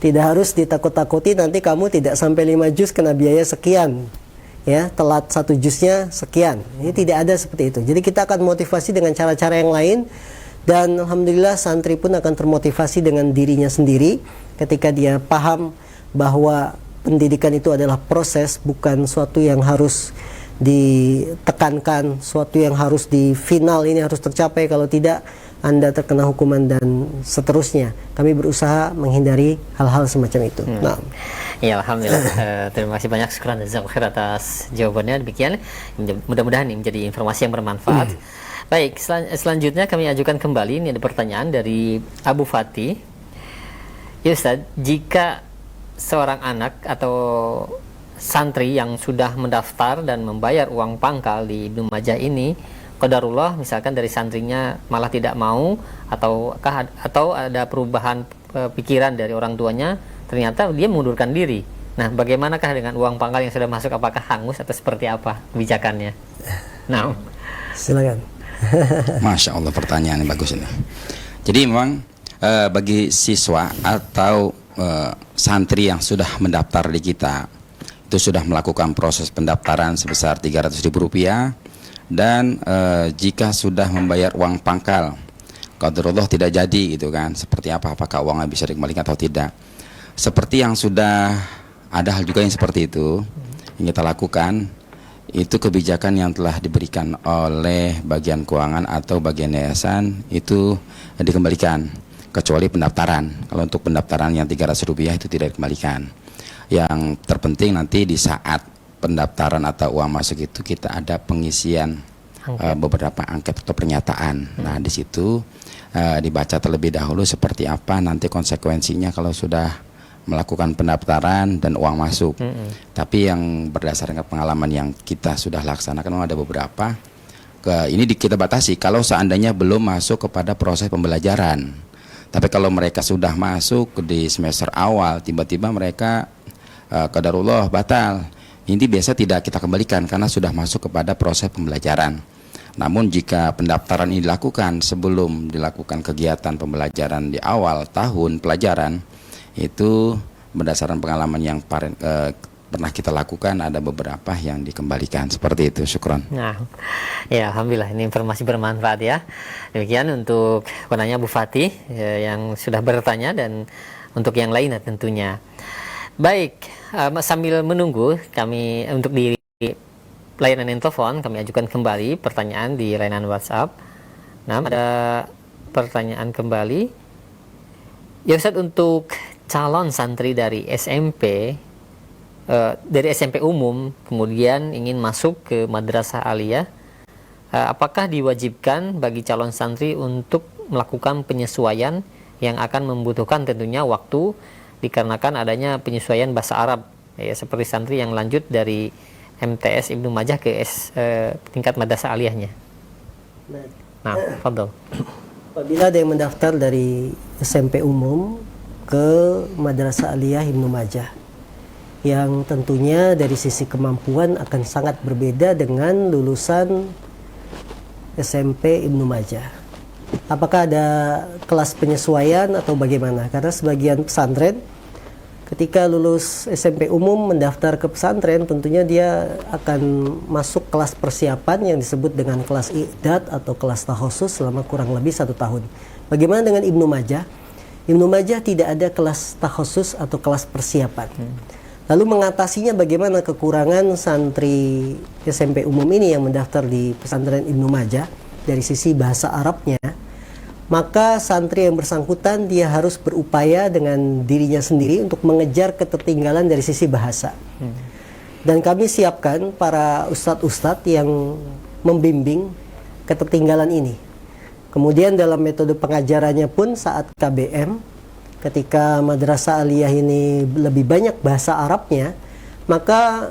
Tidak harus ditakut-takuti nanti kamu tidak sampai 5 juz kena biaya sekian. Ya, telat 1 juznya sekian. Ini tidak ada seperti itu. Jadi kita akan motivasi dengan cara-cara yang lain dan alhamdulillah santri pun akan termotivasi dengan dirinya sendiri ketika dia paham bahwa pendidikan itu adalah proses, bukan suatu yang harus ditekankan, suatu yang harus di final ini harus tercapai, kalau tidak Anda terkena hukuman dan seterusnya. Kami berusaha menghindari hal-hal semacam itu. Nah. Ya, alhamdulillah. Terima kasih banyak, syukran jazakallahu atas jawabannya. Demikian, mudah-mudahan ini menjadi informasi yang bermanfaat. Baik, selanjutnya kami ajukan kembali, ini ada pertanyaan dari Abu Fatih. Ya Ustaz, jika seorang anak atau santri yang sudah mendaftar dan membayar uang pangkal di Ibnu Majah ini, qadarullah misalkan dari santrinya malah tidak mau atau ada perubahan pikiran dari orang tuanya, ternyata dia mengundurkan diri. Nah, bagaimanakah dengan uang pangkal yang sudah masuk, apakah hangus atau seperti apa kebijakannya? Nah, silakan. Masya Allah, pertanyaan yang bagus ini. Jadi memang bagi siswa atau santri yang sudah mendaftar di kita itu sudah melakukan proses pendaftaran sebesar Rp300.000 dan jika sudah membayar uang pangkal qadarullah tidak jadi gitu kan, seperti apa, apakah uangnya bisa dikembalikan atau tidak, seperti yang sudah ada hal juga yang seperti itu yang kita lakukan, itu kebijakan yang telah diberikan oleh bagian keuangan atau bagian yayasan itu dikembalikan kecuali pendaftaran. Kalau untuk pendaftaran yang Rp300 itu tidak dikembalikan. Yang terpenting nanti di saat pendaftaran atau uang masuk itu kita ada pengisian beberapa angket atau pernyataan. Nah, di situ dibaca terlebih dahulu seperti apa nanti konsekuensinya kalau sudah melakukan pendaftaran dan uang masuk. Tapi yang berdasarkan pengalaman yang kita sudah laksanakan ada beberapa ini kita batasi kalau seandainya belum masuk kepada proses pembelajaran. Tapi kalau mereka sudah masuk di semester awal, tiba-tiba mereka qadarullah batal, ini biasa tidak kita kembalikan karena sudah masuk kepada proses pembelajaran. Namun jika pendaftaran ini dilakukan sebelum dilakukan kegiatan pembelajaran di awal tahun pelajaran, itu berdasarkan pengalaman yang pernah kita lakukan ada beberapa yang dikembalikan seperti itu. Syukron. Nah, ya alhamdulillah ini informasi bermanfaat ya. Demikian untuk penanya Bu Fatih yang sudah bertanya dan untuk yang lainnya tentunya. Baik, sambil menunggu kami untuk di layanan telepon kami ajukan kembali pertanyaan di layanan WhatsApp. Nah, ada pertanyaan kembali. Ya Ustaz, untuk calon santri dari SMP umum kemudian ingin masuk ke madrasah aliyah, apakah diwajibkan bagi calon santri untuk melakukan penyesuaian yang akan membutuhkan tentunya waktu dikarenakan adanya penyesuaian bahasa Arab ya, seperti santri yang lanjut dari MTS Ibnu Majah ke tingkat madrasah aliyahnya. Nah, fadhol. Apabila ada yang mendaftar dari SMP umum ke madrasah aliyah Ibnu Majah, yang tentunya dari sisi kemampuan akan sangat berbeda dengan lulusan SMP Ibnu Majah. Apakah ada kelas penyesuaian atau bagaimana? Karena sebagian pesantren ketika lulus SMP umum mendaftar ke pesantren, tentunya dia akan masuk kelas persiapan yang disebut dengan kelas i'dad atau kelas takhusus selama kurang lebih 1 tahun. Bagaimana dengan Ibnu Majah? Ibnu Majah tidak ada kelas takhusus atau kelas persiapan. Lalu mengatasinya bagaimana kekurangan santri SMP umum ini yang mendaftar di pesantren Ibnu Majah dari sisi bahasa Arabnya? Maka santri yang bersangkutan dia harus berupaya dengan dirinya sendiri untuk mengejar ketertinggalan dari sisi bahasa. Dan kami siapkan para ustadz-ustadz yang membimbing ketertinggalan ini. Kemudian dalam metode pengajarannya pun saat KBM, ketika madrasah aliyah ini lebih banyak bahasa Arabnya, maka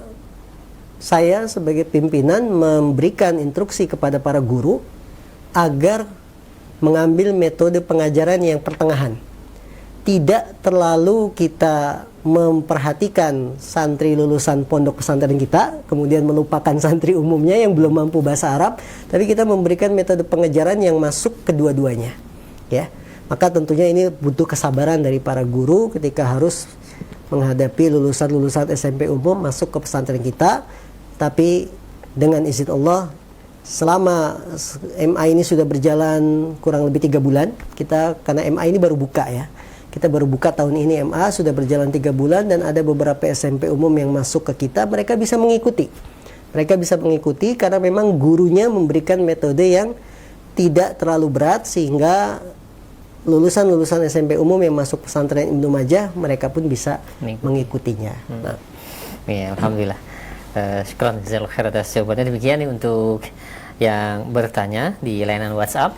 saya sebagai pimpinan memberikan instruksi kepada para guru agar mengambil metode pengajaran yang pertengahan. Tidak terlalu kita memperhatikan santri lulusan pondok pesantren kita, kemudian melupakan santri umumnya yang belum mampu bahasa Arab, tapi kita memberikan metode pengejaran yang masuk kedua-duanya, ya. Maka tentunya ini butuh kesabaran dari para guru ketika harus menghadapi lulusan-lulusan SMP umum masuk ke pesantren kita. Tapi dengan izin Allah, selama MA ini sudah berjalan kurang lebih 3 bulan, kita karena MA ini baru buka ya. Kita baru buka tahun ini MA, sudah berjalan 3 bulan dan ada beberapa SMP umum yang masuk ke kita, mereka bisa mengikuti. Mereka bisa mengikuti karena memang gurunya memberikan metode yang tidak terlalu berat sehingga lulusan-lulusan SMP umum yang masuk pesantren Ibnu Majah mereka pun bisa mengikutinya. Nah. Ya, alhamdulillah. Syukran jazakallahu khair atas jawabannya. Demikian nih untuk yang bertanya di layanan WhatsApp.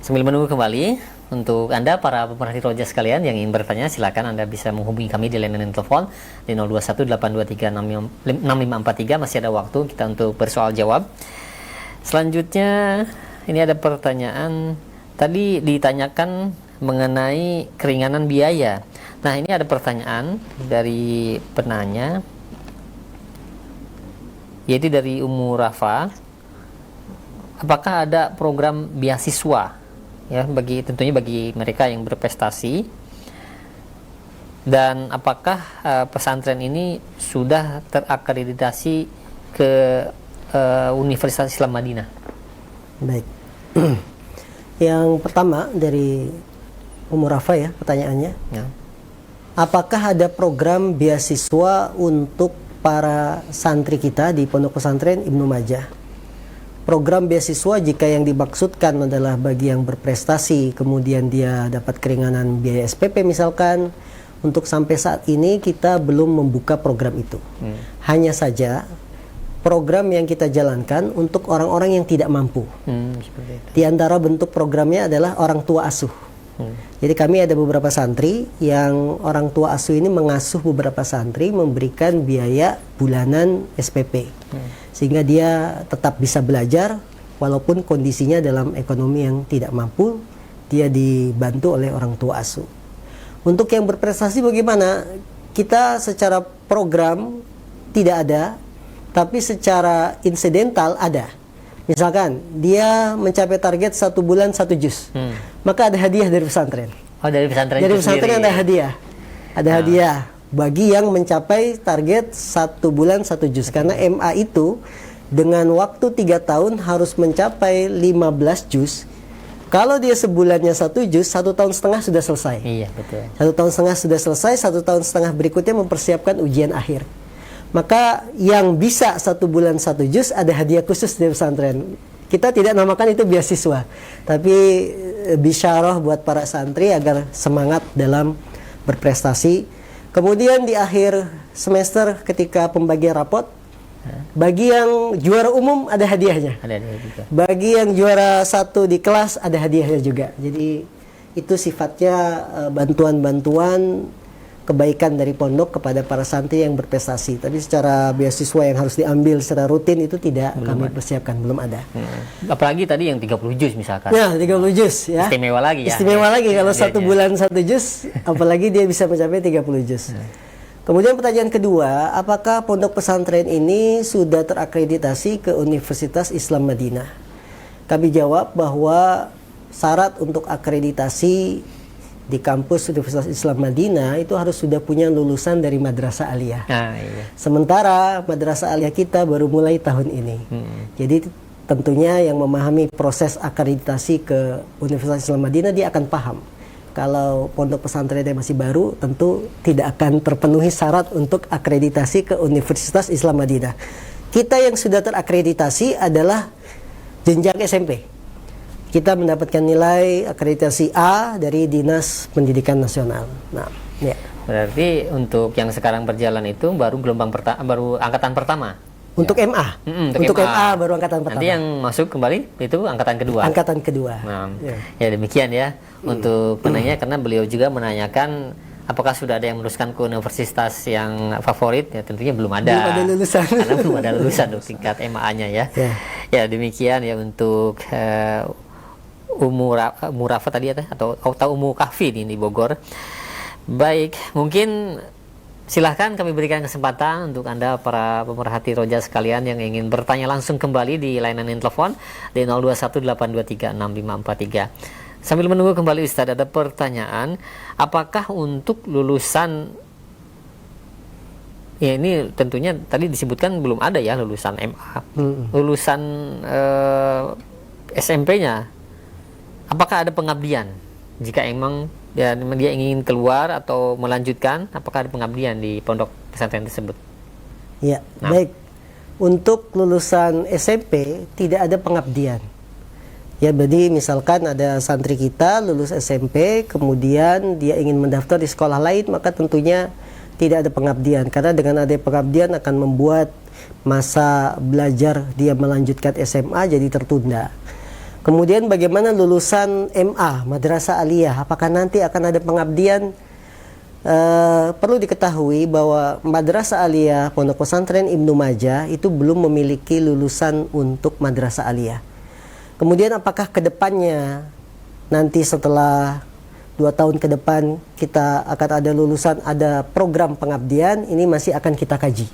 Sambil menunggu kembali, untuk Anda para pemerhati roja sekalian yang ingin bertanya, silakan Anda bisa menghubungi kami di layanan telepon di 0218236543. Masih ada waktu kita untuk bersoal jawab. Selanjutnya ini ada pertanyaan, tadi ditanyakan mengenai keringanan biaya. Nah, ini ada pertanyaan dari penanya, yaitu dari Ummu Rafa. Apakah ada program beasiswa ya tentunya bagi mereka yang berprestasi, dan apakah pesantren ini sudah terakreditasi ke Universitas Islam Madinah? Baik. Yang pertama dari Ummu Rafa ya pertanyaannya, ya. Apakah ada program beasiswa untuk para santri kita di pondok pesantren Ibnu Majah? Program beasiswa jika yang dimaksudkan adalah bagi yang berprestasi, kemudian dia dapat keringanan biaya SPP misalkan, untuk sampai saat ini kita belum membuka program itu. Hanya saja program yang kita jalankan untuk orang-orang yang tidak mampu. Di antara bentuk programnya adalah orang tua asuh. Jadi kami ada beberapa santri yang orang tua asuh ini mengasuh beberapa santri, memberikan biaya bulanan SPP. Sehingga dia tetap bisa belajar walaupun kondisinya dalam ekonomi yang tidak mampu, dia dibantu oleh orang tua asuh. Untuk yang berprestasi bagaimana? Kita secara program tidak ada, tapi secara insidental ada. Misalkan dia mencapai target 1 bulan 1 juz, maka ada hadiah dari pesantren. Oh, dari pesantren. Dari pesantren ada hadiah. Ada hadiah bagi yang mencapai target 1 bulan 1 juz. Karena MA itu dengan waktu 3 tahun harus mencapai 15 juz. Kalau dia sebulannya 1 juz, 1,5 tahun sudah selesai. Iya, betul. 1,5 tahun sudah selesai, 1,5 tahun berikutnya mempersiapkan ujian akhir. Maka yang bisa 1 bulan 1 juz ada hadiah khusus dari pesantren. Kita tidak namakan itu beasiswa, tapi bisyarah buat para santri agar semangat dalam berprestasi. Kemudian di akhir semester ketika pembagian rapot, bagi yang juara umum ada hadiahnya. Ada hadiah juga. Bagi yang juara 1 di kelas ada hadiahnya juga. Jadi itu sifatnya bantuan-bantuan kebaikan dari pondok kepada para santri yang berprestasi. Tapi secara beasiswa yang harus diambil secara rutin itu tidak kami persiapkan, belum ada. Apalagi tadi yang 30 juz misalkan. Ya, 30 juz ya. Istimewa lagi ya. Istimewa lagi kalau 1 bulan 1 juz, apalagi dia bisa mencapai 30 juz. Kemudian pertanyaan kedua, apakah pondok pesantren ini sudah terakreditasi ke Universitas Islam Madinah? Kami jawab bahwa syarat untuk akreditasi di kampus Universitas Islam Madinah itu harus sudah punya lulusan dari Madrasah Aliyah. Iya. Sementara Madrasah Aliyah kita baru mulai tahun ini. Jadi tentunya yang memahami proses akreditasi ke Universitas Islam Madinah dia akan paham. Kalau pondok pesantrennya masih baru, tentu tidak akan terpenuhi syarat untuk akreditasi ke Universitas Islam Madinah. Kita yang sudah terakreditasi adalah jenjang SMP. Kita mendapatkan nilai akreditasi A dari Dinas Pendidikan Nasional. Nah, ya. Berarti untuk yang sekarang berjalan itu baru gelombang baru angkatan pertama. Untuk MA. Untuk MA baru angkatan pertama. Nanti yang masuk kembali itu angkatan kedua. Angkatan kedua. Nah, ya demikian ya untuk penanya, karena beliau juga menanyakan apakah sudah ada yang meneruskan ke universitas yang favorit. Ya tentunya belum ada. Belum ada lulusan. Karena belum ada lulusan tingkat MA-nya ya. Ya demikian ya untuk Ummu Rafa tadi atau Ummu Kahfi di Bogor. Baik, mungkin Silahkan kami berikan kesempatan untuk Anda para pemerhati roja sekalian yang ingin bertanya langsung kembali di layanan telepon di 0218236543. Sambil menunggu kembali Ustaz, ada pertanyaan, apakah untuk lulusan, ya ini tentunya tadi disebutkan belum ada ya lulusan MA, lulusan SMP-nya, apakah ada pengabdian? Jika emang dia ingin keluar atau melanjutkan, apakah ada pengabdian di pondok pesantren tersebut? Ya, baik. Untuk lulusan SMP tidak ada pengabdian. Ya, berarti misalkan ada santri kita lulus SMP, kemudian dia ingin mendaftar di sekolah lain, maka tentunya tidak ada pengabdian. Karena dengan adanya pengabdian akan membuat masa belajar dia melanjutkan SMA jadi tertunda. Kemudian bagaimana lulusan MA, Madrasah Aliyah, apakah nanti akan ada pengabdian? Perlu diketahui bahwa Madrasah Aliyah Pondok Pesantren Ibnu Majah itu belum memiliki lulusan untuk Madrasah Aliyah. Kemudian apakah kedepannya nanti setelah 2 tahun ke depan kita akan ada lulusan, ada program pengabdian, ini masih akan kita kaji.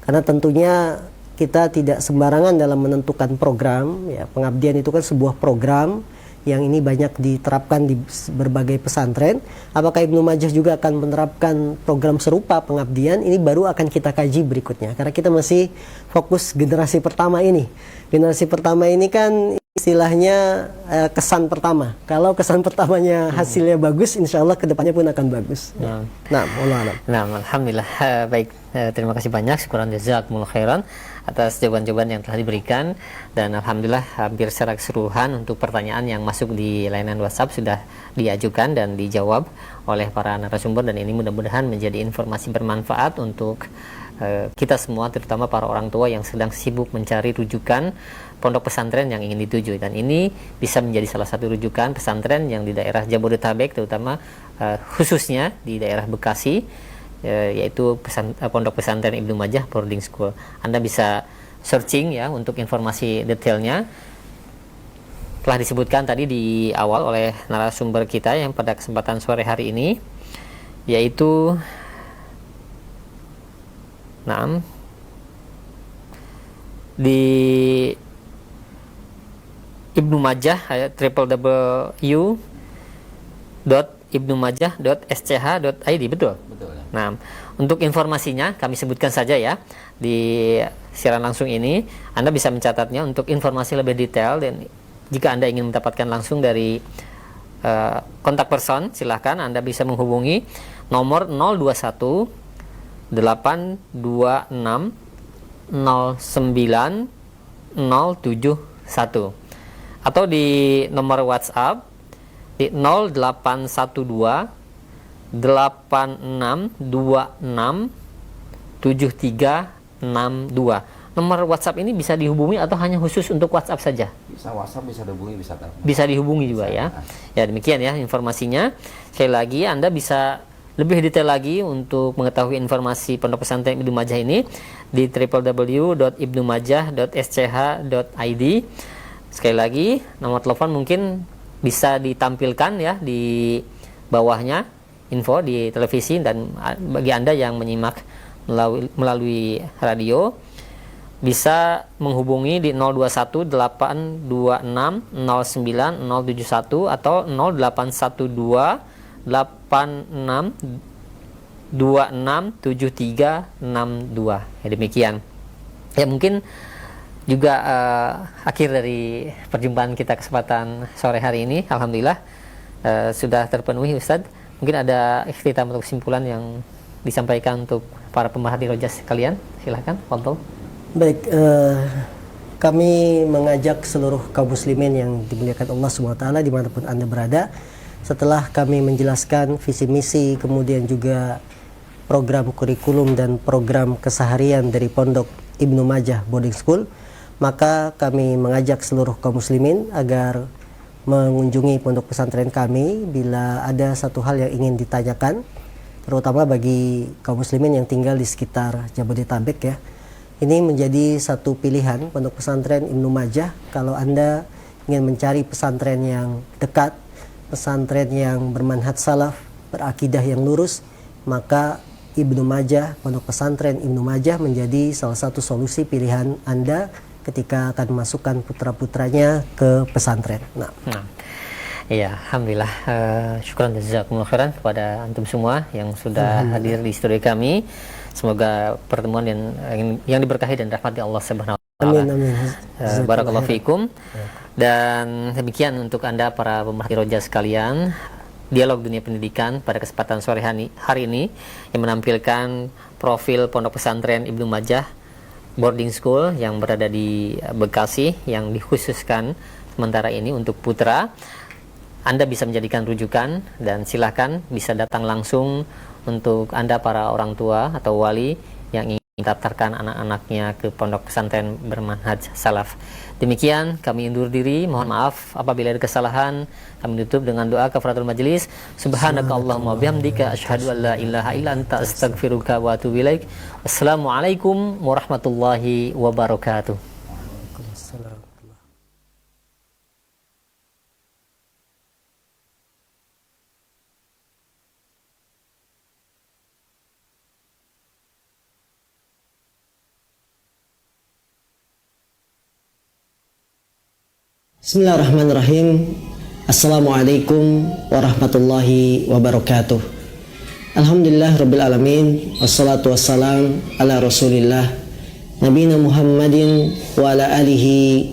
Karena tentunya kita tidak sembarangan dalam menentukan program, ya, pengabdian itu kan sebuah program yang ini banyak diterapkan di berbagai pesantren. Apakah Ibnu Majah juga akan menerapkan program serupa pengabdian? Ini baru akan kita kaji berikutnya, karena kita masih fokus generasi pertama ini. Generasi pertama ini kan istilahnya kesan pertama. Kalau kesan pertamanya hasilnya bagus, insya Allah kedepannya pun akan bagus. Nah, alhamdulillah. Baik, terima kasih banyak. Syukuran jazakumullah khairan atas jawaban-jawaban yang telah diberikan, dan alhamdulillah hampir secara keseluruhan untuk pertanyaan yang masuk di layanan WhatsApp sudah diajukan dan dijawab oleh para narasumber, dan ini mudah-mudahan menjadi informasi bermanfaat untuk kita semua, terutama para orang tua yang sedang sibuk mencari rujukan pondok pesantren yang ingin dituju, dan ini bisa menjadi salah satu rujukan pesantren yang di daerah Jabodetabek, terutama khususnya di daerah Bekasi, yaitu pondok pesantren Ibnu Majah Boarding School. Anda bisa searching ya untuk informasi detailnya. Telah disebutkan tadi di awal oleh narasumber kita yang pada kesempatan sore hari ini, yaitu di Ibnu Majah, www.ibnumajah.sch.id, betul? Betul ya. Nah, untuk informasinya kami sebutkan saja ya di siaran langsung ini. Anda bisa mencatatnya untuk informasi lebih detail, dan jika Anda ingin mendapatkan langsung dari kontak person, silahkan Anda bisa menghubungi nomor 021 826 09 071 atau di nomor WhatsApp di 0812 8626 7362. Nomor WhatsApp ini bisa dihubungi atau hanya khusus untuk WhatsApp saja? Bisa WhatsApp, bisa dihubungi, bisa telepon. Bisa dihubungi juga ya. Ya, demikian ya informasinya. Sekali lagi Anda bisa lebih detail lagi untuk mengetahui informasi Pondok Pesantren Ibnu Majah ini di www.ibnumajah.sch.id. Sekali lagi nomor telepon mungkin bisa ditampilkan ya di bawahnya info di televisi, dan bagi Anda yang menyimak melalui radio bisa menghubungi di 021 826 09 071 atau 0812 86 26 7362. Ya, demikian. Ya, mungkin juga akhir dari perjumpaan kita kesempatan sore hari ini. Alhamdulillah sudah terpenuhi, Ustadz. Mungkin ada ikhtitam atau kesimpulan yang disampaikan untuk para pemerhati roja sekalian. Silahkan, Fadhol. Baik, kami mengajak seluruh kaum muslimin yang dimuliakan Allah SWT dimanapun Anda berada. Setelah kami menjelaskan visi misi, kemudian juga program kurikulum dan program keseharian dari Pondok Ibnu Majah Boarding School, maka kami mengajak seluruh kaum muslimin agar mengunjungi pondok pesantren kami bila ada satu hal yang ingin ditanyakan, terutama bagi kaum muslimin yang tinggal di sekitar Jabodetabek ya. Ini menjadi satu pilihan pondok pesantren Ibnu Majah kalau Anda ingin mencari pesantren yang dekat, pesantren yang bermanhaj salaf, berakidah yang lurus, maka Ibnu Majah, pondok pesantren Ibnu Majah menjadi salah satu solusi pilihan Anda ketika akan memasukkan putra-putranya ke pesantren. Iya, alhamdulillah. Syukran jazakumullah khairan kepada antum semua yang sudah hadir di studio kami. Semoga pertemuan yang diberkahi dan rahmati Allah Subhanahu wa taala. Amin. Barakallahu fiikum. Dan demikian untuk Anda para pemerhati roja sekalian, dialog dunia pendidikan pada kesempatan sore hari ini yang menampilkan profil pondok pesantren Ibnu Majah boarding school yang berada di Bekasi yang dikhususkan sementara ini untuk putra. Anda bisa menjadikan rujukan dan silakan bisa datang langsung untuk Anda para orang tua atau wali yang ingin mendaftarkan anak-anaknya ke pondok pesantren bermanhaj salaf. Demikian kami undur diri, mohon maaf apabila ada kesalahan. Kami tutup dengan doa kafaratul majelis. Subhanakallahumma bihamdika asyhadu an la ilaha illa anta astaghfiruka wa atubu ilaik. Wassalamualaikum warahmatullahi wabarakatuh. Bismillahirrahmanirrahim. Assalamualaikum warahmatullahi wabarakatuh. Alhamdulillah rabbil alamin. Wassalatu wassalam ala rasulillah Nabina Muhammadin wa ala alihi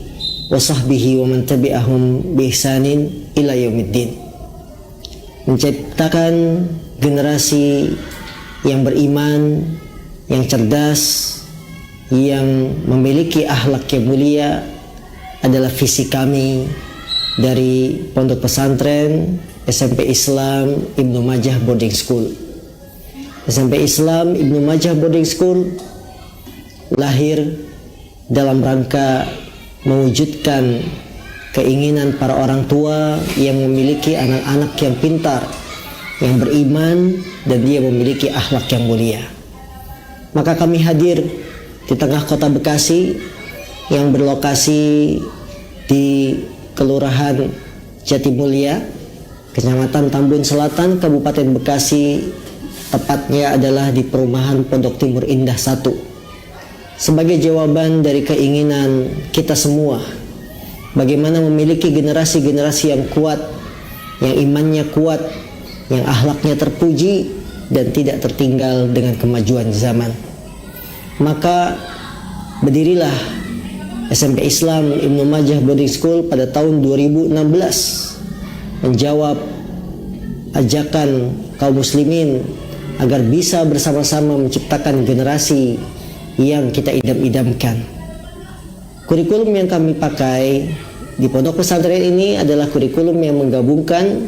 wa sahbihi wa man tabi'ahum bi ihsanin ila yaumiddin. Menciptakan generasi yang beriman, yang cerdas, yang memiliki akhlak yang mulia adalah visi kami dari Pondok Pesantren SMP Islam Ibnu Majah Boarding School. SMP Islam Ibnu Majah Boarding School lahir dalam rangka mewujudkan keinginan para orang tua yang memiliki anak-anak yang pintar, yang beriman, dan dia memiliki akhlak yang mulia. Maka kami hadir di tengah kota Bekasi yang berlokasi di Kelurahan Jatimulya, Kecamatan Tambun Selatan, Kabupaten Bekasi, tepatnya adalah di Perumahan Pondok Timur Indah 1. Sebagai jawaban dari keinginan kita semua, bagaimana memiliki generasi-generasi yang kuat, yang imannya kuat, yang akhlaknya terpuji, dan tidak tertinggal dengan kemajuan zaman. Maka berdirilah SMP Islam Ibnu Majah Boarding School pada tahun 2016 menjawab ajakan kaum muslimin agar bisa bersama-sama menciptakan generasi yang kita idam-idamkan. Kurikulum yang kami pakai di pondok pesantren ini adalah kurikulum yang menggabungkan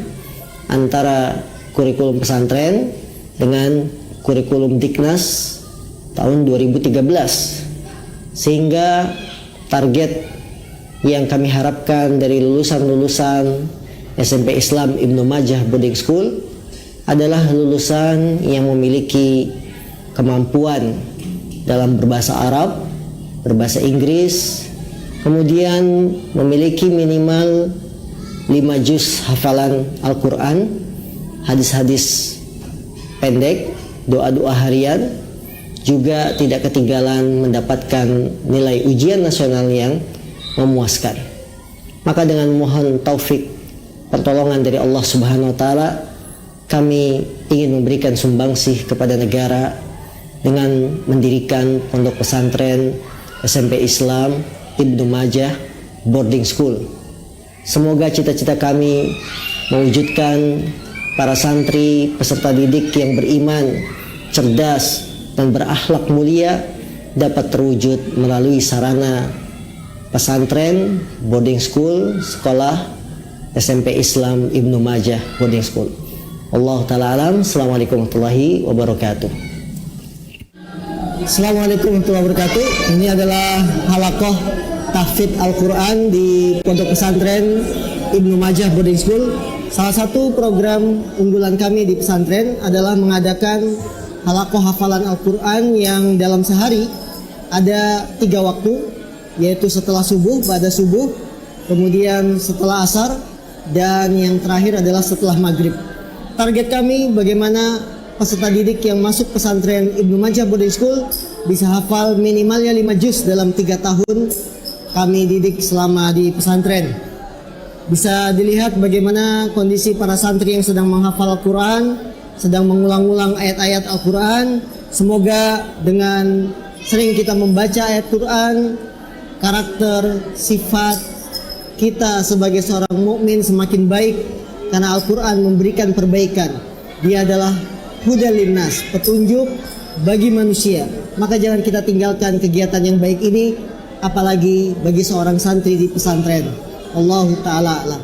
antara kurikulum pesantren dengan kurikulum Diknas tahun 2013, sehingga target yang kami harapkan dari lulusan-lulusan SMP Islam Ibnu Majah Boarding School adalah lulusan yang memiliki kemampuan dalam berbahasa Arab, berbahasa Inggris, kemudian memiliki minimal 5 juz hafalan Al-Quran, hadis-hadis pendek, doa-doa harian, juga tidak ketinggalan mendapatkan nilai ujian nasional yang memuaskan. Maka dengan mohon taufik pertolongan dari Allah Subhanahu wa taala, kami ingin memberikan sumbangsih kepada negara dengan mendirikan pondok pesantren SMP Islam Ibnu Majah Boarding School. Semoga cita-cita kami mewujudkan para santri peserta didik yang beriman, cerdas, dan berakhlak mulia dapat terwujud melalui sarana pesantren, boarding school, sekolah SMP Islam Ibnu Majah Boarding School. Allah Ta'ala alam. Assalamualaikum warahmatullahi wabarakatuh. Assalamualaikum warahmatullahi wabarakatuh. Ini adalah halaqah tahfidz Al-Quran di Pondok Pesantren Ibnu Majah Boarding School. Salah satu program unggulan kami di pesantren adalah mengadakan halaqah hafalan Al-Quran yang dalam sehari ada 3 waktu, yaitu setelah subuh, pada subuh, kemudian setelah asar, dan yang terakhir adalah setelah maghrib. Target kami bagaimana peserta didik yang masuk pesantren Ibnu Majah Boarding School bisa hafal minimalnya 5 juz dalam 3 tahun kami didik selama di pesantren. Bisa dilihat bagaimana kondisi para santri yang sedang menghafal Al-Quran, sedang mengulang-ulang ayat-ayat Al-Quran. Semoga dengan sering kita membaca ayat Quran, karakter, sifat kita sebagai seorang mukmin semakin baik karena Al-Quran memberikan perbaikan. Dia adalah hudal linnas, petunjuk bagi manusia. Maka jangan kita tinggalkan kegiatan yang baik ini, apalagi bagi seorang santri di pesantren. Allahu ta'ala a'lam.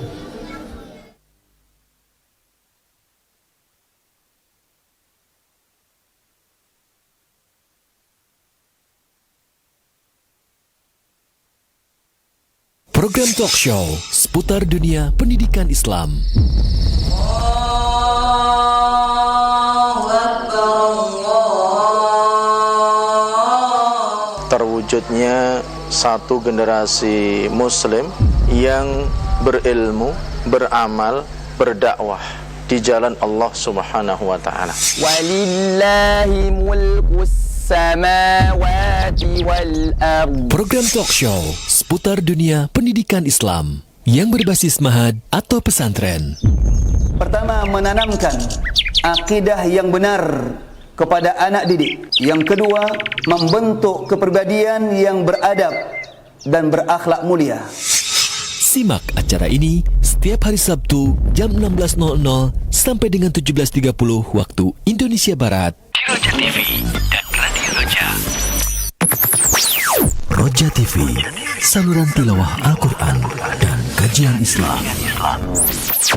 Program talk show seputar dunia pendidikan Islam. Terwujudnya satu generasi muslim yang berilmu, beramal, berdakwah di jalan Allah Subhanahu wa taala. Walillahi mulkus samawati wal ardh. Program talk show seputar dunia pendidikan Islam yang berbasis mahad atau pesantren. Pertama, menanamkan akidah yang benar kepada anak didik. Yang kedua, membentuk kepribadian yang beradab dan berakhlak mulia. Simak acara ini setiap hari Sabtu jam 16.00 sampai dengan 17.30 waktu Indonesia Barat. Di Roja TV dan Radio Roja. Roja TV, saluran tilawah Al-Quran dan kajian Islam.